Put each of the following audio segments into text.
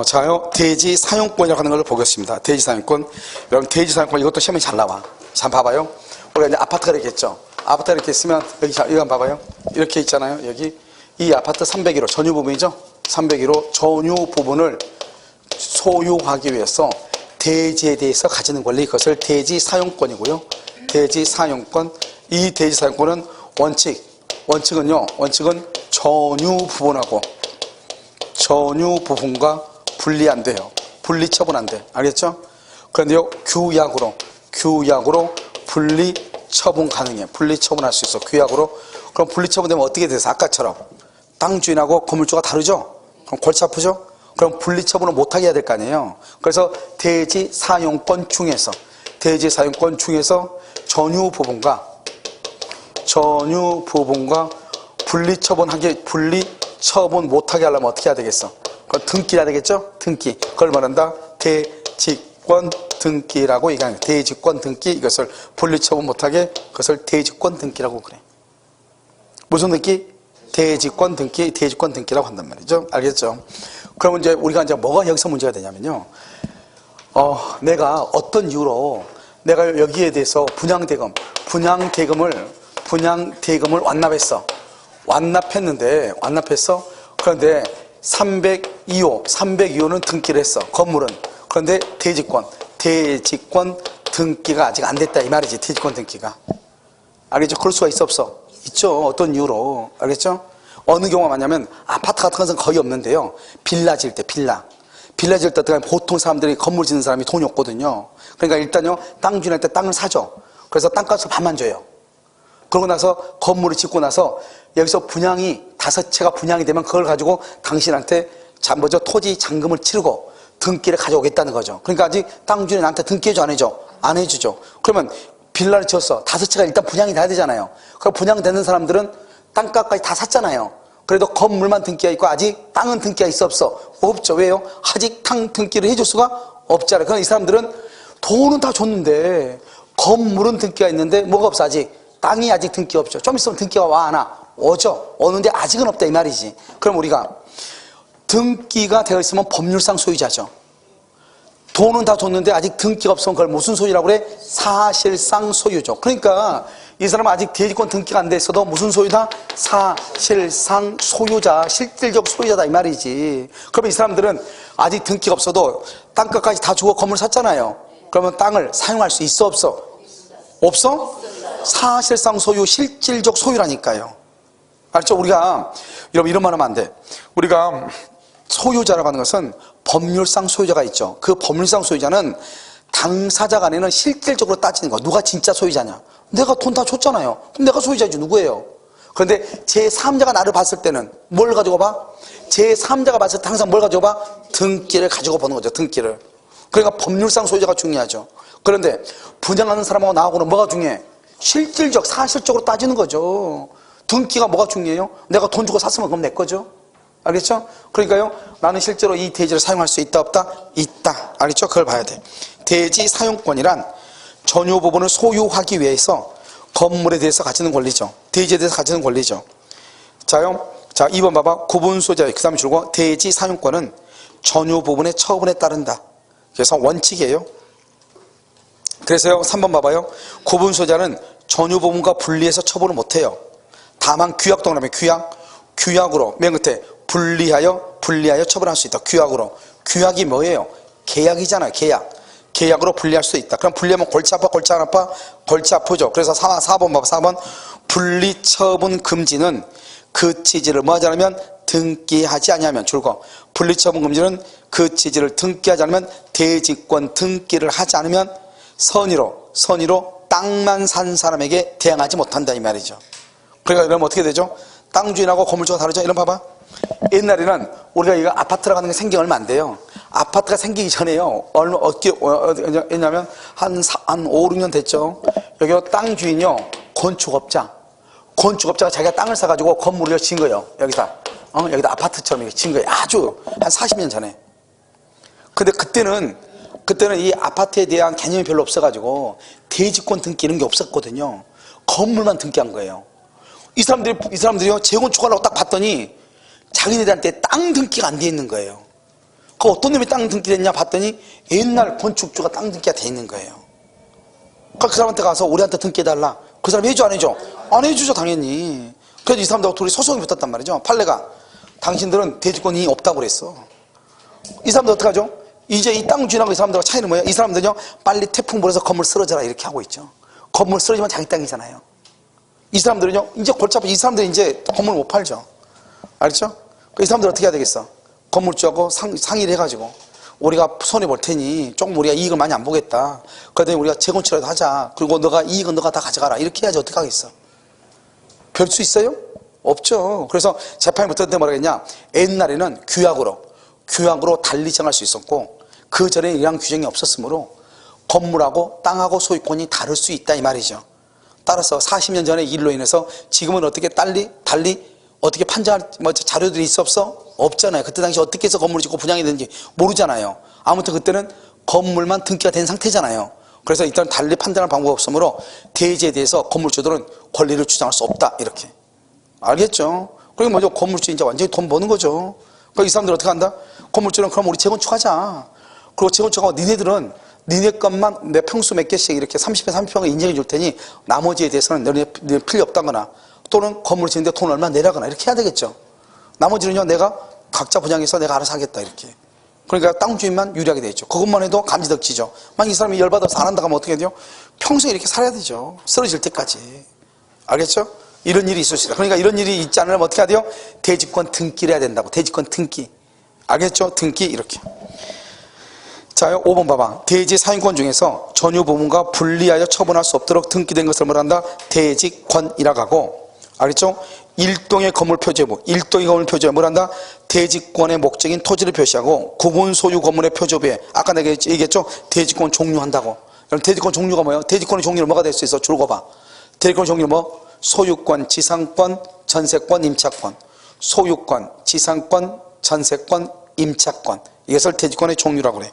자요. 대지 사용권이라고 하는 걸 보겠습니다. 대지 사용권. 여러분, 대지 사용권 이것도 시험이 잘 나와. 자, 봐봐요. 우리가 이제 아파트가 이렇게 있죠. 아파트가 이렇게 있으면, 여기, 자, 이거 한번 봐봐요. 이렇게 있잖아요. 여기. 이 아파트 301호, 전유 부분이죠. 301호 전유 부분을 소유하기 위해서 대지에 대해서 가지는 권리, 그것을 대지 사용권이고요. 대지 사용권. 이 대지 사용권은 원칙은 전유 부분과 분리 안 돼요. 분리 처분 안 돼. 알겠죠? 그런데요, 규약으로 분리 처분 가능해. 분리 처분할 수 있어. 규약으로. 그럼 분리 처분되면 어떻게 돼서 아까처럼 땅 주인하고 건물주가 다르죠? 그럼 골치 아프죠? 그럼 분리 처분을 못하게 해야 될 거 아니에요? 그래서 대지 사용권 중에서 전유 부분과 분리 처분 못하게 하려면 어떻게 해야 되겠어? 그건 등기해야 되겠죠? 등기. 그걸 말한다. 대지권 등기라고 얘기하는 거예요. 대지권 등기. 이것을 분리 처분 못하게, 그것을 대지권 등기라고 그래. 무슨 등기? 대지권 등기라고 한단 말이죠. 알겠죠? 그러면 이제 우리가 이제 뭐가 여기서 문제가 되냐면요. 내가 어떤 이유로 내가 여기에 대해서 분양대금을 완납했어. 그런데 302호는 등기를 했어. 건물은. 그런데 대지권 등기가 아직 안 됐다 이 말이지. 대지권 등기가. 알겠죠? 그럴 수가 있어 없어? 있죠. 어떤 이유로. 알겠죠? 어느 경우가 많냐면 아파트 같은 것은 거의 없는데요. 빌라 지을 때 보통 사람들이 건물 짓는 사람이 돈이 없거든요. 그러니까 일단요, 땅 주인한테 땅을 사죠. 그래서 땅값을 반만 줘요. 그러고 나서 건물을 짓고 나서 여기서 다섯 채가 분양이 되면 그걸 가지고 당신한테 토지 잔금을 치르고 등기를 가져오겠다는 거죠. 그러니까 아직 땅 주인이 나한테 등기해줘 안 해줘? 안 해주죠. 그러면 빌라를 지었어. 다섯 채가 일단 분양이 돼야 되잖아요. 그럼 분양되는 사람들은 땅값까지 다 샀잖아요. 그래도 건물만 등기가 있고 아직 땅은 등기가 있어 없어? 없죠. 왜요? 아직 땅 등기를 해줄 수가 없잖아요. 그럼 이 사람들은 돈은 다 줬는데 건물은 등기가 있는데 뭐가 없어? 아직 땅이 아직 등기가 없죠. 좀 있으면 등기가 와 안 와? 오죠. 오는데 아직은 없다 이 말이지. 그럼 우리가 등기가 되어 있으면 법률상 소유자죠. 돈은 다 줬는데 아직 등기가 없으면 그걸 무슨 소유라고 그래? 사실상 소유죠. 그러니까 이 사람은 아직 대지권 등기가 안 돼 있어도 무슨 소유다? 사실상 소유자, 실질적 소유자다 이 말이지. 그러면 이 사람들은 아직 등기가 없어도 땅값까지 다 주고 건물 샀잖아요. 그러면 땅을 사용할 수 있어 없어? 없어? 사실상 소유, 실질적 소유라니까요. 알죠? 우리가 여러분 이런 말 하면 안 돼. 우리가 소유자라고 하는 것은 법률상 소유자가 있죠. 그 법률상 소유자는 당사자 간에는 실질적으로 따지는 거. 누가 진짜 소유자냐? 내가 돈 다 줬잖아요. 그럼 내가 소유자지 누구예요? 그런데 제3자가 나를 봤을 때는 뭘 가지고 봐? 제3자가 봤을 때 항상 뭘 가지고 봐? 등기를 가지고 보는 거죠. 등기를. 그러니까 법률상 소유자가 중요하죠. 그런데 분양하는 사람하고 나하고는 뭐가 중요해? 실질적, 사실적으로 따지는 거죠. 등기가 뭐가 중요해요? 내가 돈 주고 샀으면 그럼 내 거죠. 알겠죠? 그러니까요, 나는 실제로 이 대지를 사용할 수 있다 없다? 있다. 알겠죠? 그걸 봐야 돼. 대지 사용권이란 전유 부분을 소유하기 위해서 건물에 대해서 가지는 권리죠. 대지에 대해서 가지는 권리죠. 자, 2번 봐봐. 구분 소유자, 그 다음에 줄고 대지 사용권은 전유 부분의 처분에 따른다. 그래서 원칙이에요. 그래서요, 3번 봐봐요. 구분 소유자는 전유 부분과 분리해서 처분을 못해요. 다만 규약도 그러면 규약으로 맨 끝에 분리하여 처분할 수 있다. 규약이 뭐예요? 계약이잖아요. 계약으로 분리할 수 있다. 그럼 분리하면 골치 아파? 골치 아프죠. 그래서 4번 봐봐. 4번 분리 처분 금지는 그 취지를 뭐 하지 않으면 등기하지 아니하면 줄거 분리 처분 금지는 그 취지를 등기하지 않으면 대지권 등기를 하지 않으면 선의로 땅만 산 사람에게 대항하지 못한다 이 말이죠. 그러니까 이러면 어떻게 되죠? 땅 주인하고 건물주가 다르죠? 이런 봐봐. 옛날에는 우리가 이거 아파트라고 하는 게 생긴 얼마 안 돼요. 아파트가 생기기 전에요. 어떻게 했냐면 한 5, 6년 됐죠. 여기 땅 주인이요. 건축업자가 자기가 땅을 사가지고 건물을 지은 거예요. 여기다 아파트처럼 이렇게 지은 거예요. 아주 한 40년 전에. 근데 그때는 이 아파트에 대한 개념이 별로 없어가지고 대지권 등기 이런 게 없었거든요. 건물만 등기한 거예요. 이 사람들이요 재건축하려고 딱 봤더니 자기네들한테 땅 등기가 안 돼 있는 거예요. 그 어떤 놈이 땅 등기 됐냐 봤더니 옛날 건축주가 땅 등기가 돼 있는 거예요. 그 사람한테 가서 우리한테 등기 해달라. 그 사람이 해줘 안 해줘? 안 해주죠 당연히. 그래서 이 사람들하고 둘이 소송이 붙었단 말이죠. 판례가 당신들은 대지권이 없다고 그랬어. 이 사람들 어떡하죠? 이제 이 땅 주인하고 이 사람들과 차이는 뭐예요? 이 사람들은요 빨리 태풍 불어서 건물 쓰러져라 이렇게 하고 있죠. 건물 쓰러지면 자기 땅이잖아요. 이 사람들은요 이제 골치 아파. 이 사람들은 이제 건물 못 팔죠. 알죠? 이 사람들 어떻게 해야 되겠어? 건물주하고 상의를 해가지고 우리가 손해볼 테니 조금 우리가 이익을 많이 안 보겠다. 그러더니 우리가 재건축이라도 하자. 그리고 너가 이익은 너가 다 가져가라. 이렇게 해야지 어떻게 하겠어? 별 수 있어요? 없죠. 그래서 재판이 붙었을 때 뭐라 했냐? 옛날에는 규약으로 달리 정할 수 있었고 그 전에 이런 규정이 없었으므로 건물하고 땅하고 소유권이 다를 수 있다 이 말이죠. 따라서 40년 전의 일로 인해서 지금은 어떻게 달리 어떻게 판정할 자료들이 있어 없어? 없잖아요. 그때 당시 어떻게 해서 건물을 짓고 분양이 되는지 모르잖아요. 아무튼 그때는 건물만 등기가 된 상태잖아요. 그래서 일단 달리 판단할 방법이 없으므로 대지에 대해서 건물주들은 권리를 주장할 수 없다 이렇게. 알겠죠? 그리고 먼저 건물주 이제 완전히 돈 버는 거죠. 그러니까 이 사람들 어떻게 한다? 건물주는 그럼 우리 재건축하자. 그리고 재건축하고 니네들은 니네 것만 몇 평수 몇 개씩 이렇게 30평 30평을 인정해 줄 테니 나머지에 대해서는 너네 필요 없다거나 또는 건물 짓는데 돈 얼마 내라거나 이렇게 해야 되겠죠. 나머지는요 내가 각자 분양해서 내가 알아서 하겠다 이렇게. 그러니까 땅 주인만 유리하게 돼 있죠. 그것만 해도 감지덕지죠. 만약 이 사람이 열받아서 안 한다고 하면 어떻게 돼요? 평소에 이렇게 살아야 되죠. 쓰러질 때까지. 알겠죠? 이런 일이 있을 수 있다. 그러니까 이런 일이 있지 않으면 어떻게 해야 돼요? 대지권 등기를 해야 된다고. 대지권 등기. 알겠죠? 등기 이렇게. 자, 5번 봐봐. 대지 사용권 중에서 전유 부분과 분리하여 처분할 수 없도록 등기된 것을 뭐란다? 대지권이라고 하고. 알겠죠? 일동의 건물 표제부, 일동의 건물 표제부에 뭐란다? 대지권의 목적인 토지를 표시하고 구분 소유 건물의 표제부에 아까 내가 얘기했죠? 대지권 종류한다고. 그럼 대지권 종류가 뭐예요? 대지권의 종류는 뭐가 될 수 있어? 줄거봐. 대지권 종류는 뭐? 소유권, 지상권, 전세권, 임차권. 소유권, 지상권, 전세권, 임차권. 이것을 대지권의 종류라고 그래.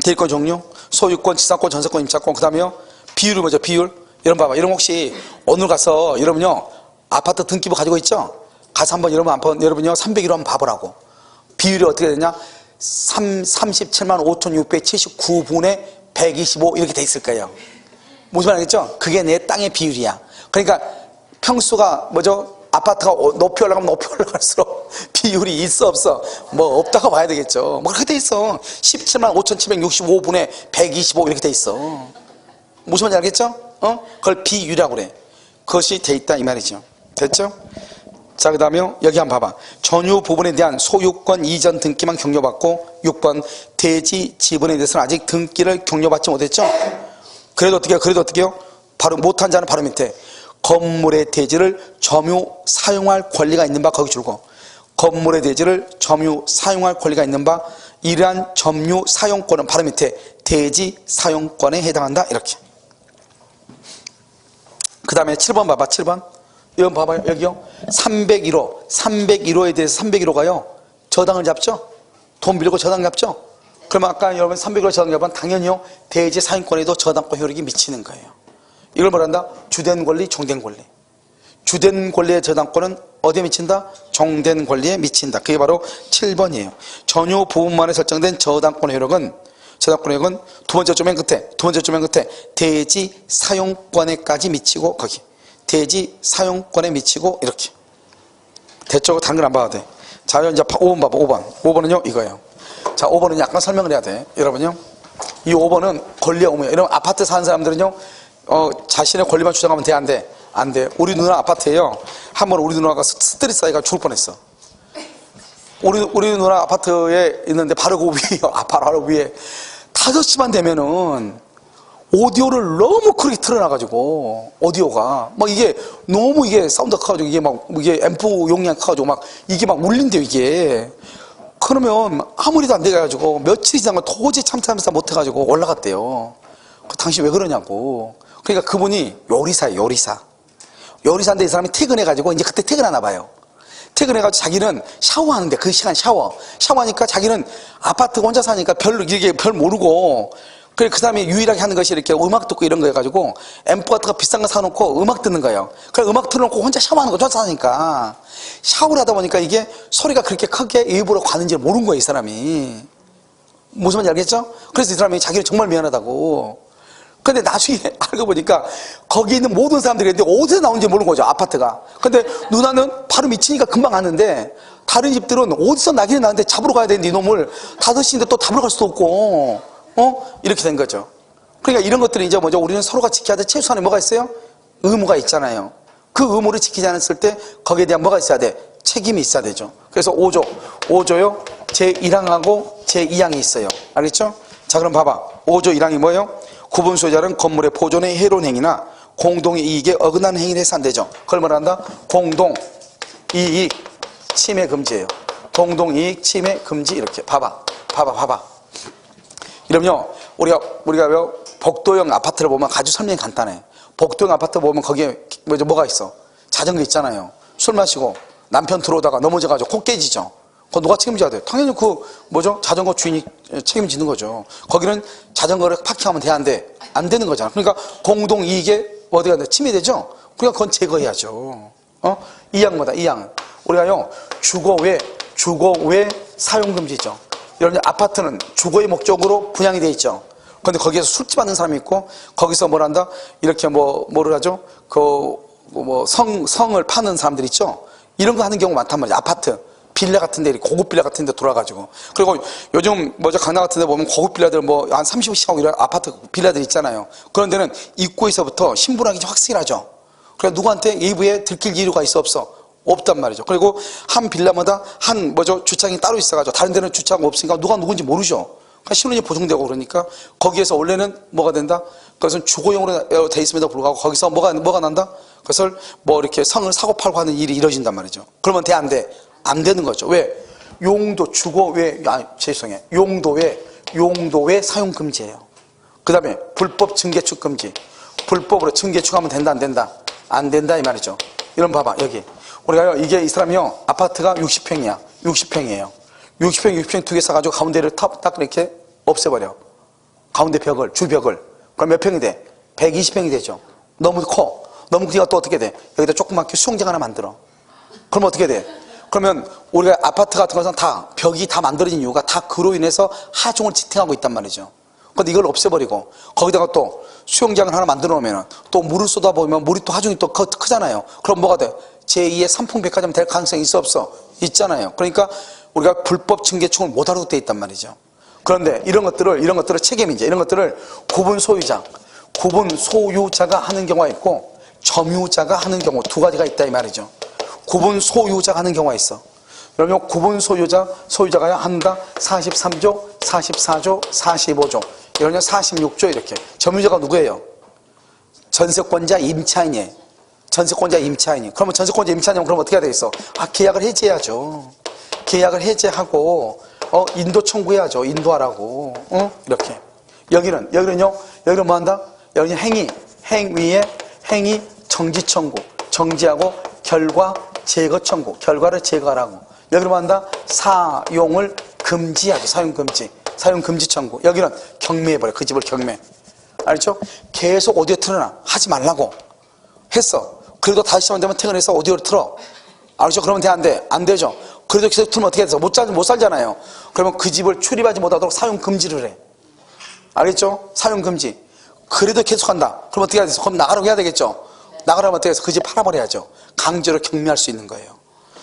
대지권 종류, 소유권, 지상권, 전세권, 임차권. 그 다음에요 비율이 뭐죠? 비율. 여러분 봐봐. 여러분 혹시 오늘 가서 여러분요 아파트 등기부 가지고 있죠? 가서 한번 여러분요 301호 한번 봐보라고. 비율이 어떻게 되냐? 37만 5,679분의 125 이렇게 돼 있을 거예요. 무슨 말 알겠죠? 그게 내 땅의 비율이야. 그러니까 평수가 뭐죠? 아파트가 높이 올라가면 높이 올라갈수록 비율이 있어 없어? 뭐 없다고 봐야 되겠죠. 뭐 그렇게 돼 있어. 17만 5,765분의 125 이렇게 돼 있어. 무슨 말인지 알겠죠? 그걸 비율이라고 그래. 그것이 돼 있다 이 말이죠. 됐죠? 자, 그 다음에 여기 한번 봐봐. 전유 부분에 대한 소유권 이전 등기만 격려받고 6번 대지 지분에 대해서는 아직 등기를 격려받지 못했죠? 그래도 어떻게요? 바로 못한 자는 바로 밑에 건물의 대지를 점유 사용할 권리가 있는 바 거기 줄고 건물의 대지를 점유 사용할 권리가 있는 바 이러한 점유 사용권은 바로 밑에 대지 사용권에 해당한다 이렇게. 그 다음에 7번 봐봐. 7번 여기 봐봐요. 여기요 301호에 대해서 301호가요 저당을 잡죠? 돈 빌리고 저당 잡죠? 그러면 아까 여러분 301호 저당 잡으면 당연히요 대지 사용권에도 저당권 효력이 미치는 거예요. 이걸 뭐란다? 주된 권리, 종된 권리. 주된 권리의 저당권은 어디에 미친다? 종된 권리에 미친다. 그게 바로 7번이에요. 전유 부분만에 설정된 저당권 효력은 두 번째 조 맨 끝에 대지 사용권에까지 미치고 거기 대지 사용권에 미치고 이렇게. 대쪽으로 다른 건 안 봐도 돼. 자, 이제 5번 봐봐. 5번은요 이거예요. 자, 5번은 약간 설명을 해야 돼. 여러분요 이 5번은 권리의 의무예요. 여러분 아파트 사는 사람들은요 자신의 권리만 주장하면 돼? 안 돼? 안 돼. 우리 누나 아파트에요 한번 우리 누나가 스트레스 쌓이가 죽을 뻔했어. 우리 누나 아파트에 있는데 바로 그 위에 바로 위에 5시만 되면은 오디오를 너무 크게 틀어놔가지고 오디오가 막 이게 너무 이게 사운드가 커가지고 이게 앰프 용량이 커가지고 막 이게 막 울린대요 이게. 그러면 아무리도 안 돼가지고 며칠 지나고 도저히 참다 못해가지고 올라갔대요. 당신 왜 그러냐고. 그러니까 그분이 요리사예요. 요리사인데 이 사람이 퇴근해가지고 이제 그때 퇴근하나 봐요. 퇴근해가지고 자기는 샤워하는데 그 시간 샤워하니까 자기는 아파트 혼자 사니까 별 모르고 그래, 그 사람이 유일하게 하는 것이 이렇게 음악 듣고 이런 거 해가지고 앰프 같은 거 비싼 거 사놓고 음악 듣는 거예요. 그래, 음악 틀어놓고 혼자 샤워하는 거 좋아하니까 샤워를 하다 보니까 이게 소리가 그렇게 크게 일부러 가는지 모르는 거예요, 이 사람이. 무슨 말인지 알겠죠? 그래서 이 사람이 자기를 정말 미안하다고. 근데 나중에 알고 보니까 거기 있는 모든 사람들이 어디서 나오는지 모르는 거죠, 아파트가. 근데 누나는 바로 미치니까 금방 아는데 다른 집들은 어디서 나기는 나는데 잡으러 가야 되는데 이놈을 5시인데 또 잡으러 갈 수도 없고, 이렇게 된 거죠. 그러니까 이런 것들이 이제 뭐죠? 우리는 서로가 지켜야 될 최소한의 뭐가 있어요? 의무가 있잖아요. 그 의무를 지키지 않았을 때 거기에 대한 뭐가 있어야 돼? 책임이 있어야 되죠. 그래서 5조요? 제1항하고 제2항이 있어요. 알겠죠? 자, 그럼 봐봐. 5조 1항이 뭐예요? 구분소유자는 건물의 보존에 해로운 행위나 공동이익에 어긋나는 행위를 해서 안 되죠. 그걸 뭐라 한다? 공동이익 침해 금지예요. 공동이익 침해 금지. 이렇게 봐봐. 이러면요, 우리가 복도형 아파트를 보면 아주 설명이 간단해. 복도형 아파트 보면 거기에 뭐가 있어? 자전거 있잖아요. 술 마시고 남편 들어오다가 넘어져가지고 코 깨지죠. 그거 누가 책임져야 돼? 당연히 자전거 주인이 책임지는 거죠. 거기는 자전거를 파킹하면 돼, 안 돼? 안 되는 거잖아. 그러니까 공동이익에 어디가 침해되죠? 그러니까 그건 제거해야죠. 2항 뭐다? 2항은 우리가요, 주거 외 사용금지죠. 여러분, 아파트는 주거의 목적으로 분양이 돼 있죠. 그런데 거기에서 술집 하는 사람이 있고, 거기서 뭘 한다? 이렇게 뭐를 하죠? 성을 파는 사람들 있죠? 이런 거 하는 경우가 많단 말이에요. 아파트, 빌라 같은 데, 고급 빌라 같은 데 돌아가지고. 그리고 요즘 강남 같은 데 보면 고급 빌라들 한 30억씩 하고 이런 아파트 빌라들 있잖아요. 그런 데는 입구에서부터 신분하기 확실하죠. 그래서 누구한테 외부에 들킬 이유가 있어, 없어? 없단 말이죠. 그리고 한 빌라마다 주차장이 따로 있어가지고 다른 데는 주차가 없으니까 누가 누군지 모르죠. 그러니까 신원이 보정되고 그러니까 거기에서 원래는 뭐가 된다? 그것은 주거용으로 돼 있음에도 불구하고 거기서 뭐가 난다? 그것을 이렇게 성을 사고 팔고 하는 일이 이루어진단 말이죠. 그러면 돼, 안 돼? 안 되는 거죠. 왜? 용도 외 사용 금지예요. 그 다음에 불법 증개축 금지. 불법으로 증개축하면 된다, 안 된다? 안 된다, 이 말이죠. 이런 봐봐, 여기. 우리가요, 이 사람이요, 아파트가 60평이야. 60평이에요. 60평 두 개 사가지고 가운데를 딱 이렇게 없애버려. 가운데 주벽을. 그럼 몇 평이 돼? 120평이 되죠. 너무 커. 너무 크니까 또 어떻게 돼? 여기다 조그맣게 수영장 하나 만들어. 그럼 어떻게 돼? 그러면 우리가 아파트 같은 것은 다 벽이 다 만들어진 이유가 다 그로 인해서 하중을 지탱하고 있단 말이죠. 근데 이걸 없애버리고 거기다가 또 수영장을 하나 만들어 놓으면 또 물을 쏟아보면 물이 또 하중이 또 크잖아요. 그럼 뭐가 돼? 제2의 삼풍백화점 될 가능성이 있어, 없어? 있잖아요. 그러니까 우리가 불법 증개축을 못하도록 돼 있단 말이죠. 그런데 이런 것들을 책임이죠. 이런 것들을 구분 소유자가 하는 경우가 있고 점유자가 하는 경우 두 가지가 있다, 이 말이죠. 구분 소유자가 하는 경우가 있어. 그러면 구분 소유자가 한다. 43조, 44조, 45조. 이러면 46조 이렇게. 점유자가 누구예요? 전세권자 임차인이에요. 그러면 전세권자 임차인이면 그럼 어떻게 해야 되겠어? 계약을 해지해야죠. 계약을 해지하고 인도 청구해야죠. 인도하라고. 이렇게. 여기는요. 여기는 뭐 한다? 여기는 행위 정지 청구. 정지하고 결과 제거 청구. 결과를 제거하라고. 여기는 뭐 한다? 사용을 금지하죠. 사용 금지 청구. 여기는 경매해버려. 그 집을 경매. 알죠? 계속 오디오 틀어놔. 하지 말라고 했어. 그래도 5시만 되면 퇴근해서 오디오를 틀어. 알죠? 그러면 돼, 안 돼? 안 되죠? 그래도 계속 틀면 어떻게 돼서 못 살잖아요. 그러면 그 집을 출입하지 못하도록 사용 금지를 해. 알겠죠? 사용 금지. 그래도 계속 한다. 그럼 어떻게 해야 돼서? 그럼 나가라고 해야 되겠죠? 나가라면 어떻게 해서 그 집 팔아버려야죠. 강제로 경매할 수 있는 거예요.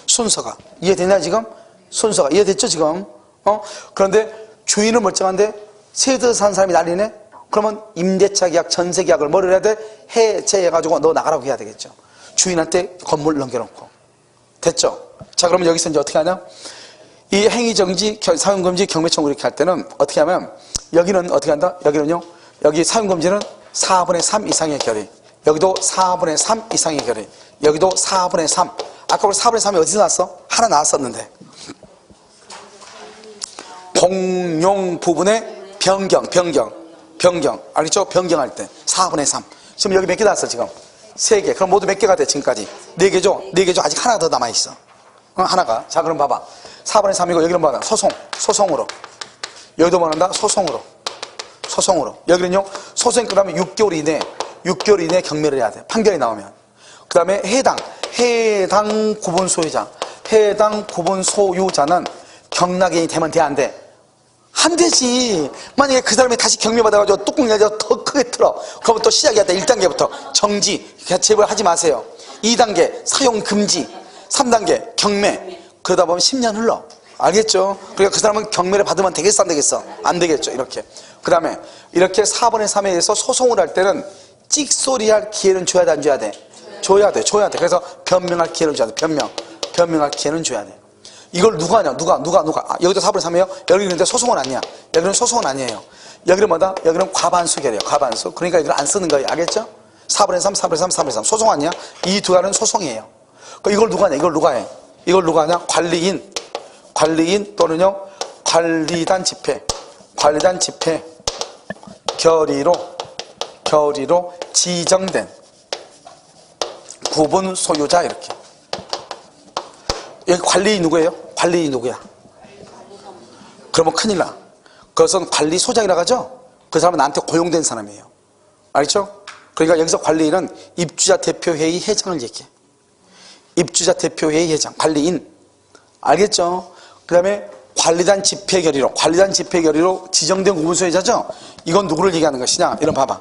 순서가. 이해되냐, 지금? 순서가. 이해됐죠, 지금? 그런데 주인은 멀쩡한데 세대 산 사람이 난리네? 그러면 임대차 계약, 전세 계약을 뭐를 해야 돼? 해제해가지고 너 나가라고 해야 되겠죠. 주인한테 건물 넘겨놓고. 됐죠? 자, 그러면 여기서 이제 어떻게 하냐? 이 행위정지, 사용금지, 경매청구 이렇게 할 때는 어떻게 하면, 여기는 어떻게 한다? 여기는요, 여기 사용금지는 4분의 3 이상의 결의. 여기도 4분의 3 이상의 결의. 여기도 4분의 3. 아까 우리 4분의 3이 어디서 나왔어? 하나 나왔었는데. 공용 부분의 변경. 알겠죠? 변경할 때. 4분의 3. 지금 여기 몇 개 나왔어, 지금? 3개. 그럼 모두 몇 개가 돼, 지금까지? 4개죠? 4개죠? 아직 하나 더 남아있어. 하나가. 자, 그럼 봐봐. 4분의 3이고, 여기는 뭐하나? 소송으로. 여기도 뭐 한다? 소송으로. 소송으로. 여기는요, 소송이 끝나면 6개월 이내에 경매를 해야 돼. 판결이 나오면. 그 다음에 해당 구분 소유자. 해당 구분 소유자는 경락인이 되면 돼, 안 돼? 안 되지. 만약에 그 사람이 다시 경매받아가지고 뚜껑 열려 더 크게 틀어. 그러면 또 시작해야 돼. 1단계부터. 정지. 제발 하지 마세요. 2단계. 사용 금지. 3단계. 경매. 그러다 보면 10년 흘러. 알겠죠? 그러니까 그 사람은 경매를 받으면 되겠어, 안 되겠어? 안 되겠죠. 이렇게. 그 다음에 이렇게 4분의 3에 의해서 소송을 할 때는 찍소리할 기회는 줘야 돼, 안 줘야 돼? 줘야 돼. 그래서 변명할 기회는 줘야 돼. 변명할 기회는 줘야 돼. 이걸 누가 하냐? 누가? 여기도 4분의 3이에요? 여기 있는데 소송은 아니야. 여기는 소송은 아니에요. 여기는 뭐다? 여기는 과반수 결이에요. 과반수. 그러니까 이걸 안 쓰는 거예요. 알겠죠? 4분의 3, 4분의 3, 4분의 3. 소송 아니야? 이 두 가지는 소송이에요. 이걸 누가 하냐? 이걸 누가 해? 이걸 누가 하냐? 관리인 또는요, 관리단 집회 결의로 지정된 구분 소유자. 이렇게. 여기 관리인 누구예요? 관리인 누구야? 그러면 큰일 나. 그것은 관리소장이라고 하죠? 그 사람은 나한테 고용된 사람이에요. 알겠죠? 그러니까 여기서 관리인은 입주자 대표회의 회장을 얘기해. 입주자 대표회의 회장, 관리인. 알겠죠? 그 다음에 관리단 집회 결의로 지정된 구분 소유자죠? 이건 누구를 얘기하는 것이냐? 이런 봐봐.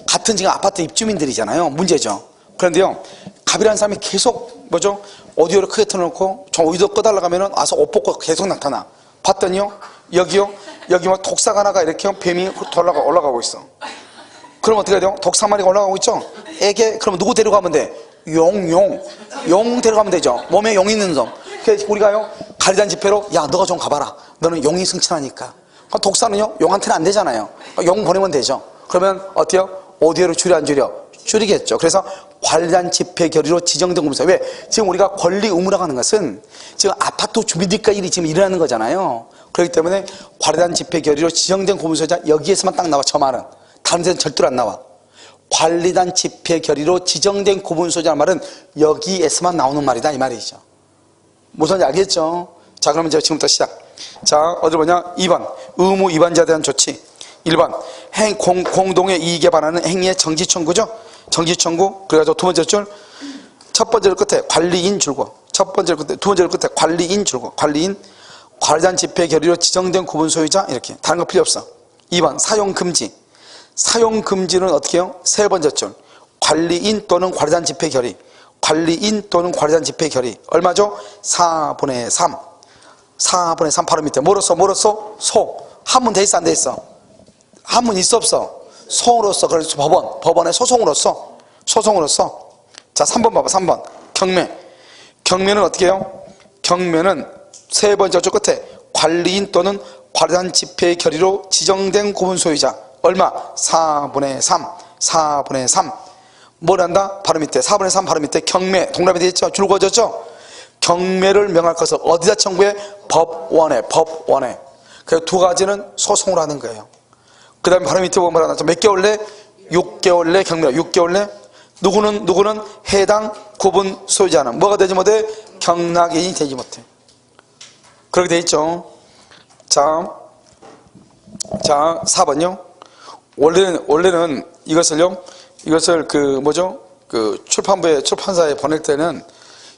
같은 지금 아파트 입주민들이잖아요. 문제죠. 그런데요, 갑이라는 사람이 계속 뭐죠? 오디오를 크게 틀어놓고 저 오디오 꺼달라고 하면 와서 옷 벗고 계속 나타나. 봤더니요, 여기요, 여기 막 독사가 하나가 이렇게 뱀이 올라가고 있어. 그럼 어떻게 해야 돼요? 독사 마리가 올라가고 있죠? 애게, 그럼 누구 데려가면 돼? 용 데려가면 되죠. 몸에 용이 있는 놈. 그래서 우리가요, 관리단 집회로, 야, 너가 좀 가봐라. 너는 용이 승천하니까. 독사는요, 용한테는 안 되잖아요. 용 보내면 되죠. 그러면 어때요? 오디오를 줄여 안 줄여? 줄이겠죠. 그래서 관리단 집회 결의로 지정된 공무사. 왜? 지금 우리가 권리 의무라고 하는 것은 지금 아파트 주민들과 일이 지금 일어나는 거잖아요. 그렇기 때문에 관리단 집회 결의로 지정된 공무소유자, 여기에서만 딱 나와. 저 말은 다른 데는 절대로 안 나와. 관리단 집회 결의로 지정된 구분소유자는 말은 여기에서만 나오는 말이다, 이 말이죠. 무슨 지 알겠죠? 자, 그러면 이제 지금부터 시작. 자, 어디 보냐? 2번 의무 위반자에 대한 조치. 1번 공동의 이익에 반하는 행위의 정지 청구죠. 정지 청구. 그래가지고 두 번째 줄, 첫 번째 끝에 관리인 줄고, 첫 번째 끝에, 두 번째 끝에 관리인 줄고, 관리단 집회 결의로 지정된 구분 소유자. 이렇게. 다른 거 필요 없어. 2번 사용 금지. 사용 금지는 어떻게 해요? 세 번째 줄, 관리인 또는 관리단 집회 결의. 관리인 또는 관리단 집회 결의. 얼마죠? 4분의 3. 4분의 3 바로 밑에. 뭐로써? 소. 한문 돼 있어, 안 돼 있어? 한문 있어, 없어? 소로서. 그래서 법원의 소송으로서. 자, 3번 봐봐. 3번 경매는 어떻게 해요? 경매는 세 번째 줄 끝에 관리인 또는 관리단 집회 결의로 지정된 구분 소유자. 얼마? 4분의 3. 뭘 한다? 바로 밑에 4분의 3 바로 밑에 경매. 동그라미 되어 있죠? 줄 그어졌죠? 경매를 명할 것을 어디다 청구해? 법원에. 그 두 가지는 소송을 하는 거예요. 그 다음에 바로 밑에 보면 뭐라 몇 개월 내? 6개월 내 경매. 6개월 내. 누구는 해당 구분 소유자는 뭐가 되지 못해? 경락인이 되지 못해. 그렇게 돼 있죠. 자, 4번요. 원래는 이것을 출판사에 보낼 때는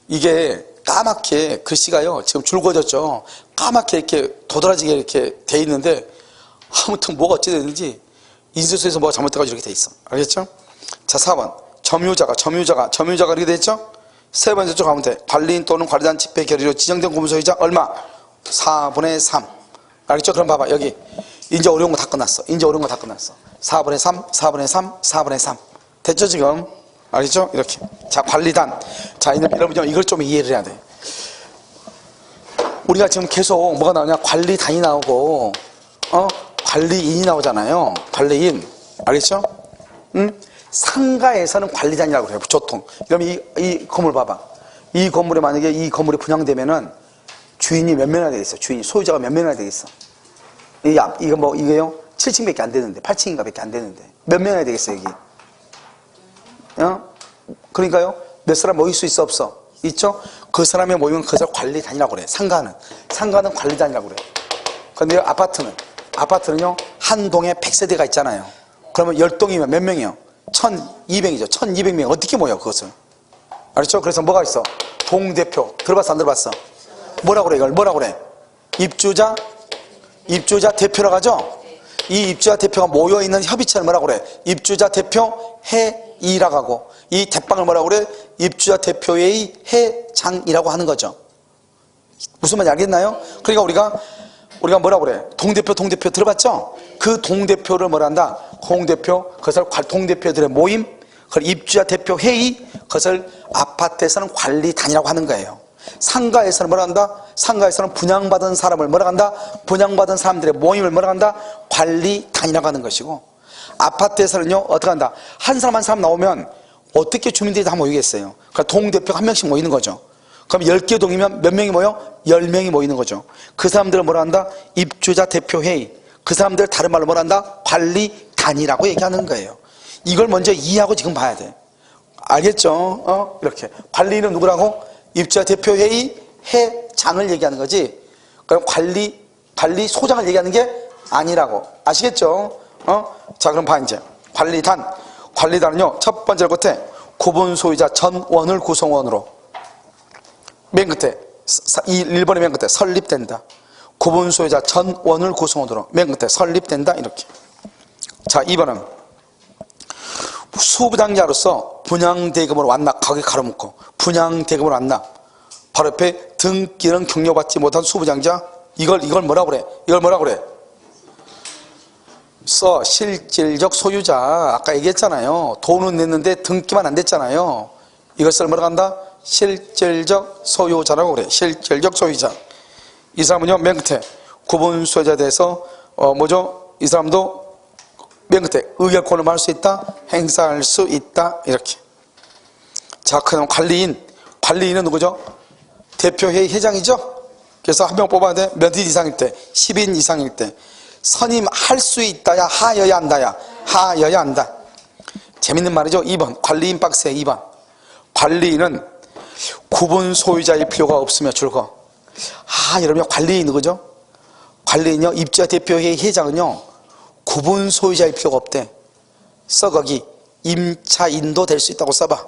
이게 까맣게 글씨가요, 지금 줄거졌죠. 까맣게 이렇게 도드라지게 이렇게 돼 있는데, 아무튼 뭐가 어찌 됐는지 인쇄소에서 뭐가 잘못돼가지고 이렇게 돼 있어. 알겠죠? 자, 4번. 점유자가 이렇게 돼 있죠? 세 번째 쪽 가면 돼. 관리인 또는 관리단 집회 결의로 지정된 구분소유자 얼마? 4분의 3. 알겠죠? 그럼 봐봐. 여기. 이제 어려운 거 다 끝났어. 4분의 3. 됐죠, 지금? 알겠죠? 이렇게. 자, 관리단. 자, 여러분, 이걸 좀 이해를 해야 돼. 우리가 지금 계속 뭐가 나오냐? 관리단이 나오고, 관리인이 나오잖아요. 관리인. 알겠죠? 응? 상가에서는 관리단이라고 그래요. 보통. 그럼 이 건물 봐봐. 이 건물에 만약에 이 건물이 분양되면은 주인이 몇 명이나 되겠어? 소유자가 몇 명이나 되겠어? 이게요? 7층밖에 안 되는데, 8층인가 밖에 안 되는데. 몇 명이나 되겠어, 여기? 그러니까요, 몇 사람 모일 수 있어, 없어? 있죠? 그 사람이 모이면 그것을 관리단이라고 그래. 상가는 관리단이라고 그래. 근데요, 아파트는요, 한 동에 100세대가 있잖아요. 그러면 10동이면 몇 명이요? 1200이죠. 1200명 어떻게 모여 그것을? 알았죠? 그래서 뭐가 있어? 동대표. 들어봤어 안 들어봤어? 뭐라고 그래 이걸? 뭐라고 그래? 입주자 대표라고 하죠? 이 입주자 대표가 모여있는 협의체를 뭐라고 그래? 입주자 대표 회의라고 하고, 이 대빵을 뭐라고 그래? 입주자 대표회의 회장이라고 하는 거죠. 무슨 말인지 알겠나요? 그러니까 우리가 뭐라고 그래? 동대표 들어봤죠? 그 동대표를 뭐라 한다? 공대표, 그것을 동대표들의 모임, 그걸 입주자 대표 회의, 그것을 아파트에서는 관리단이라고 하는 거예요. 상가에서는 뭐라 한다? 상가에서는 분양받은 사람을 뭐라 한다? 분양받은 사람들의 모임을 뭐라 한다? 관리단이라고 하는 것이고, 아파트에서는요 어떻게 한다? 한 사람 한 사람 나오면 어떻게 주민들이 다 모이겠어요? 그러니까 동대표가 한 명씩 모이는 거죠. 그럼 10개 동이면 몇 명이 모여? 10명이 모이는 거죠. 그 사람들은 뭐라 한다? 입주자 대표 회의. 그 사람들 다른 말로 뭐라 한다? 관리단이라고 얘기하는 거예요. 이걸 먼저 이해하고 지금 봐야 돼. 알겠죠? 이렇게 관리는 누구라고? 입주자 대표 회의 회장을 얘기하는 거지. 그럼 관리소장을 얘기하는 게 아니라고. 아시겠죠? 자, 그럼 봐 이제. 관리단은요 첫 번째 끝에 구분 소유자 전원을 구성원으로, 맨 끝에 1번의 맨 끝에 설립된다. 구분 소유자 전원을 구성원으로, 맨 끝에 설립된다. 이렇게. 자, 2번은 수부장자로서 분양대금으로 완납. 거기 가로묶고 분양대금으로 완납. 바로 옆에 등기는 경료받지 못한 수부장자. 이걸 뭐라고 그래? 이걸 뭐라고 그래? 실질적 소유자. 아까 얘기했잖아요. 돈은 냈는데 등기만 안 됐잖아요. 이것을 뭐라고 한다? 실질적 소유자라고 그래. 실질적 소유자. 이 사람은요 맨 끝에 구분 소유자에 대해서 뭐죠? 이 사람도 맨 끝에 의결권을 할 수 있다, 행사할 수 있다. 이렇게. 자, 그럼 관리인은 누구죠? 대표회의 회장이죠? 그래서 한 명 뽑아야 돼. 몇 인 이상일 때? 10인 이상일 때. 선임할 수 있다야, 하여야 한다야? 하여야 한다. 재밌는 말이죠. 2번 관리인 박스에 2번. 관리인은 구분 소유자일 필요가 없으며 줄거. 여러분 관리인 누구죠? 관리인요 입주자 대표회의 회장은요 구분 소유자일 필요가 없대. 거기 임차인도 될 수 있다고 써봐.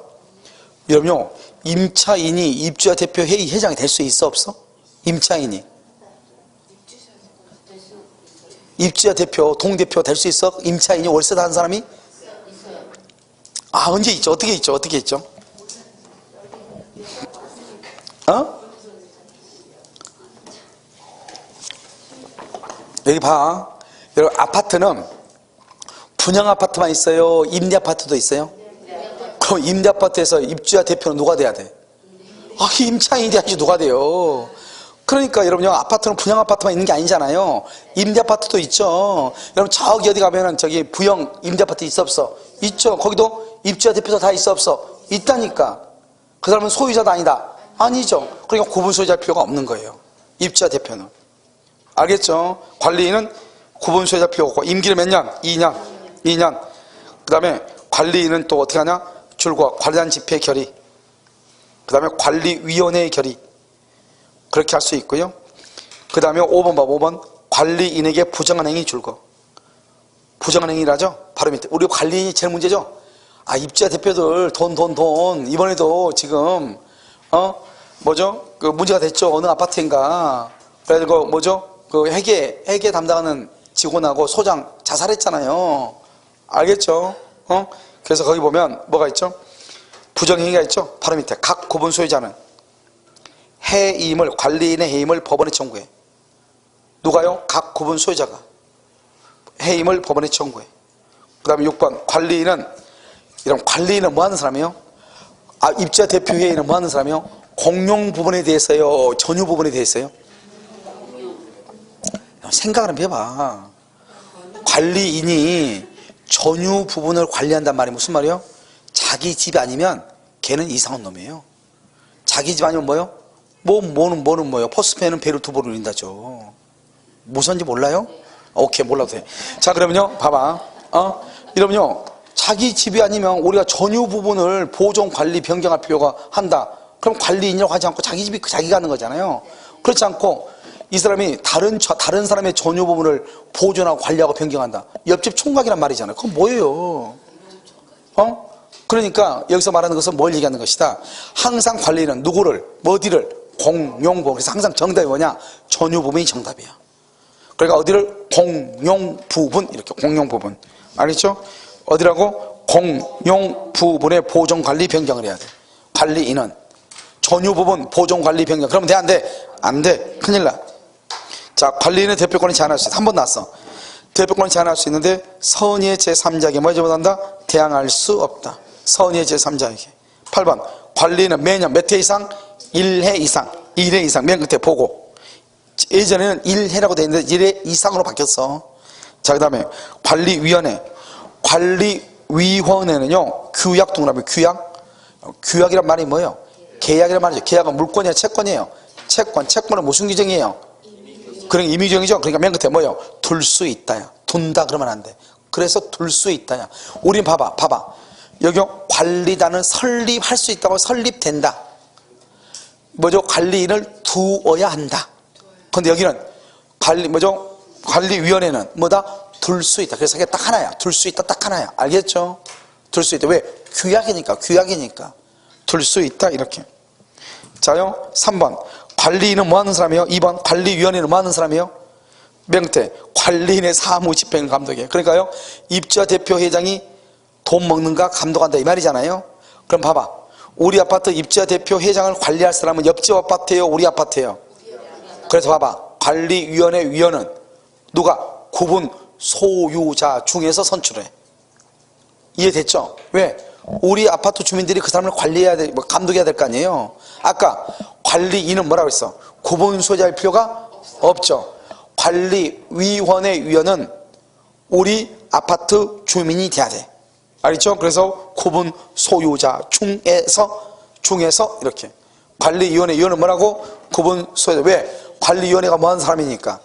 여러분요 임차인이 입주자 대표회의 회장이 될 수 있어 없어? 임차인이 입주자 대표 동대표 될 수 있어? 임차인이 월세다 한 사람이? 언제 있죠? 어떻게 있죠? 여기 봐. 여러분 아파트는 분양 아파트만 있어요? 임대 아파트도 있어요? 그럼 임대 아파트에서 입주자 대표는 누가 돼야 돼? 임차인이 돼야지 누가 돼요? 그러니까 여러분요 아파트는 분양 아파트만 있는 게 아니잖아요. 임대 아파트도 있죠. 여러분 저기 어디 가면은 저기 부영 임대 아파트 있어 없어? 있죠. 거기도 입주자 대표도 다 있어 없어? 있다니까. 그 사람은 소유자도 아니다? 아니죠. 그러니까 구분 소유자일 필요가 없는 거예요. 입주자 대표는. 알겠죠? 관리인은 구분 소유자 필요가 없고, 임기를 몇 년? 2년. 그 다음에 관리인은 또 어떻게 하냐? 줄과 관리단 집회 결의, 그 다음에 관리위원회의 결의, 그렇게 할 수 있고요. 그 다음에 5번 봐. 5번 관리인에게 부정한 행위 줄거. 부정한 행위라죠? 바로 밑에. 우리 관리인이 제일 문제죠? 입주자 대표들 돈 이번에도 지금 뭐죠? 그 문제가 됐죠. 어느 아파트인가. 그래가지고 뭐죠? 그 회계 담당하는 직원하고 소장 자살했잖아요. 알겠죠? 그래서 거기 보면 뭐가 있죠? 부정행위가 있죠? 바로 밑에 각 구분 소유자는 해임을, 관리인의 해임을 법원에 청구해. 누가요? 각 구분 소유자가 해임을 법원에 청구해. 그 다음에 6번 관리인은, 이런 관리인은 뭐 하는 사람이에요? 입주자 대표회의는 뭐 하는 사람이에요? 공용 부분에 대해서요? 전유 부분에 대해서요? 생각을 한번 해봐. 관리인이 전유 부분을 관리한단 말이 무슨 말이에요? 자기 집이 아니면 걔는 이상한 놈이에요. 자기 집 아니면 뭐요? 뭐는 뭐요? 포스페는 배를 두 번 울린다죠. 무슨지 몰라요? 오케이, 몰라도 돼. 자, 그러면요, 봐봐. 이러면요, 자기 집이 아니면 우리가 전유 부분을 보존, 관리, 변경할 필요가 한다. 그럼 관리인이라고 하지 않고 자기 집이 자기가 하는 거잖아요. 그렇지 않고 이 사람이 다른 사람의 전유 부분을 보존하고 관리하고 변경한다. 옆집 총각이란 말이잖아요. 그건 뭐예요? 그러니까 여기서 말하는 것은 뭘 얘기하는 것이다. 항상 관리는 누구를, 어디를, 공용부분. 그래서 항상 정답이 뭐냐? 전유 부분이 정답이야. 그러니까 어디를? 공용부분. 이렇게 공용부분. 알겠죠? 어디라고? 공용부분의 보존관리 변경을 해야 돼. 관리인은 전유부분 보존관리 변경. 그러면 돼? 안 돼? 안 돼. 큰일 나. 자, 관리인의 대표권을 제한할 수 있어. 한 번 나왔어. 대표권을 제한할 수 있는데 선의의 제3자에게 뭐지 못한다? 대항할 수 없다. 선의의 제3자에게. 8번 관리인은 매년 몇 회 이상? 1회 이상. 1회 이상. 맨 끝에 보고. 예전에는 1회라고 되어 있는데 1회 이상으로 바뀌었어. 자, 그 다음에 관리위원회. 관리위원회는요, 규약 동그라미 규약. 규약이란 말이 뭐예요? 계약이란 말이죠. 계약은 물권이에요, 채권이에요? 채권은 무슨 규정이에요? 그러니까 임의규정이죠. 그러니까 맨 끝에 뭐예요? 둘 수 있다야. 둔다 그러면 안 돼. 그래서 둘 수 있다야. 우린 봐봐. 여기 관리단은 설립할 수 있다고 설립된다. 뭐죠? 관리인을 두어야 한다. 근데 여기는 관리위원회는 뭐다? 둘 수 있다. 그래서 이게 딱 하나야. 둘 수 있다 딱 하나야. 알겠죠? 둘 수 있다. 왜? 규약이니까. 둘 수 있다. 이렇게. 자요. 3번 관리인은 뭐 하는 사람이에요? 2번 관리위원회는 뭐 하는 사람이에요? 맨 끝에 관리인의 사무집행을 감독해요. 그러니까요, 입주자 대표 회장이 돈 먹는가 감독한다 이 말이잖아요. 그럼 봐봐. 우리 아파트 입주자 대표 회장을 관리할 사람은 옆집 아파트예요? 우리 아파트예요? 그래서 봐봐. 관리위원회 위원은 누가? 구분 소유자 중에서 선출해. 이해됐죠? 왜? 우리 아파트 주민들이 그 사람을 관리해야 돼, 감독해야 될 거 아니에요? 아까 관리인은 뭐라고 했어? 구분 소유자일 필요가 없죠. 관리위원회 위원은 우리 아파트 주민이 돼야 돼. 알겠죠? 그래서 구분 소유자 중에서 이렇게. 관리위원회 위원은 뭐라고? 구분 소유자. 왜? 관리위원회가 뭐 하는 사람이니까.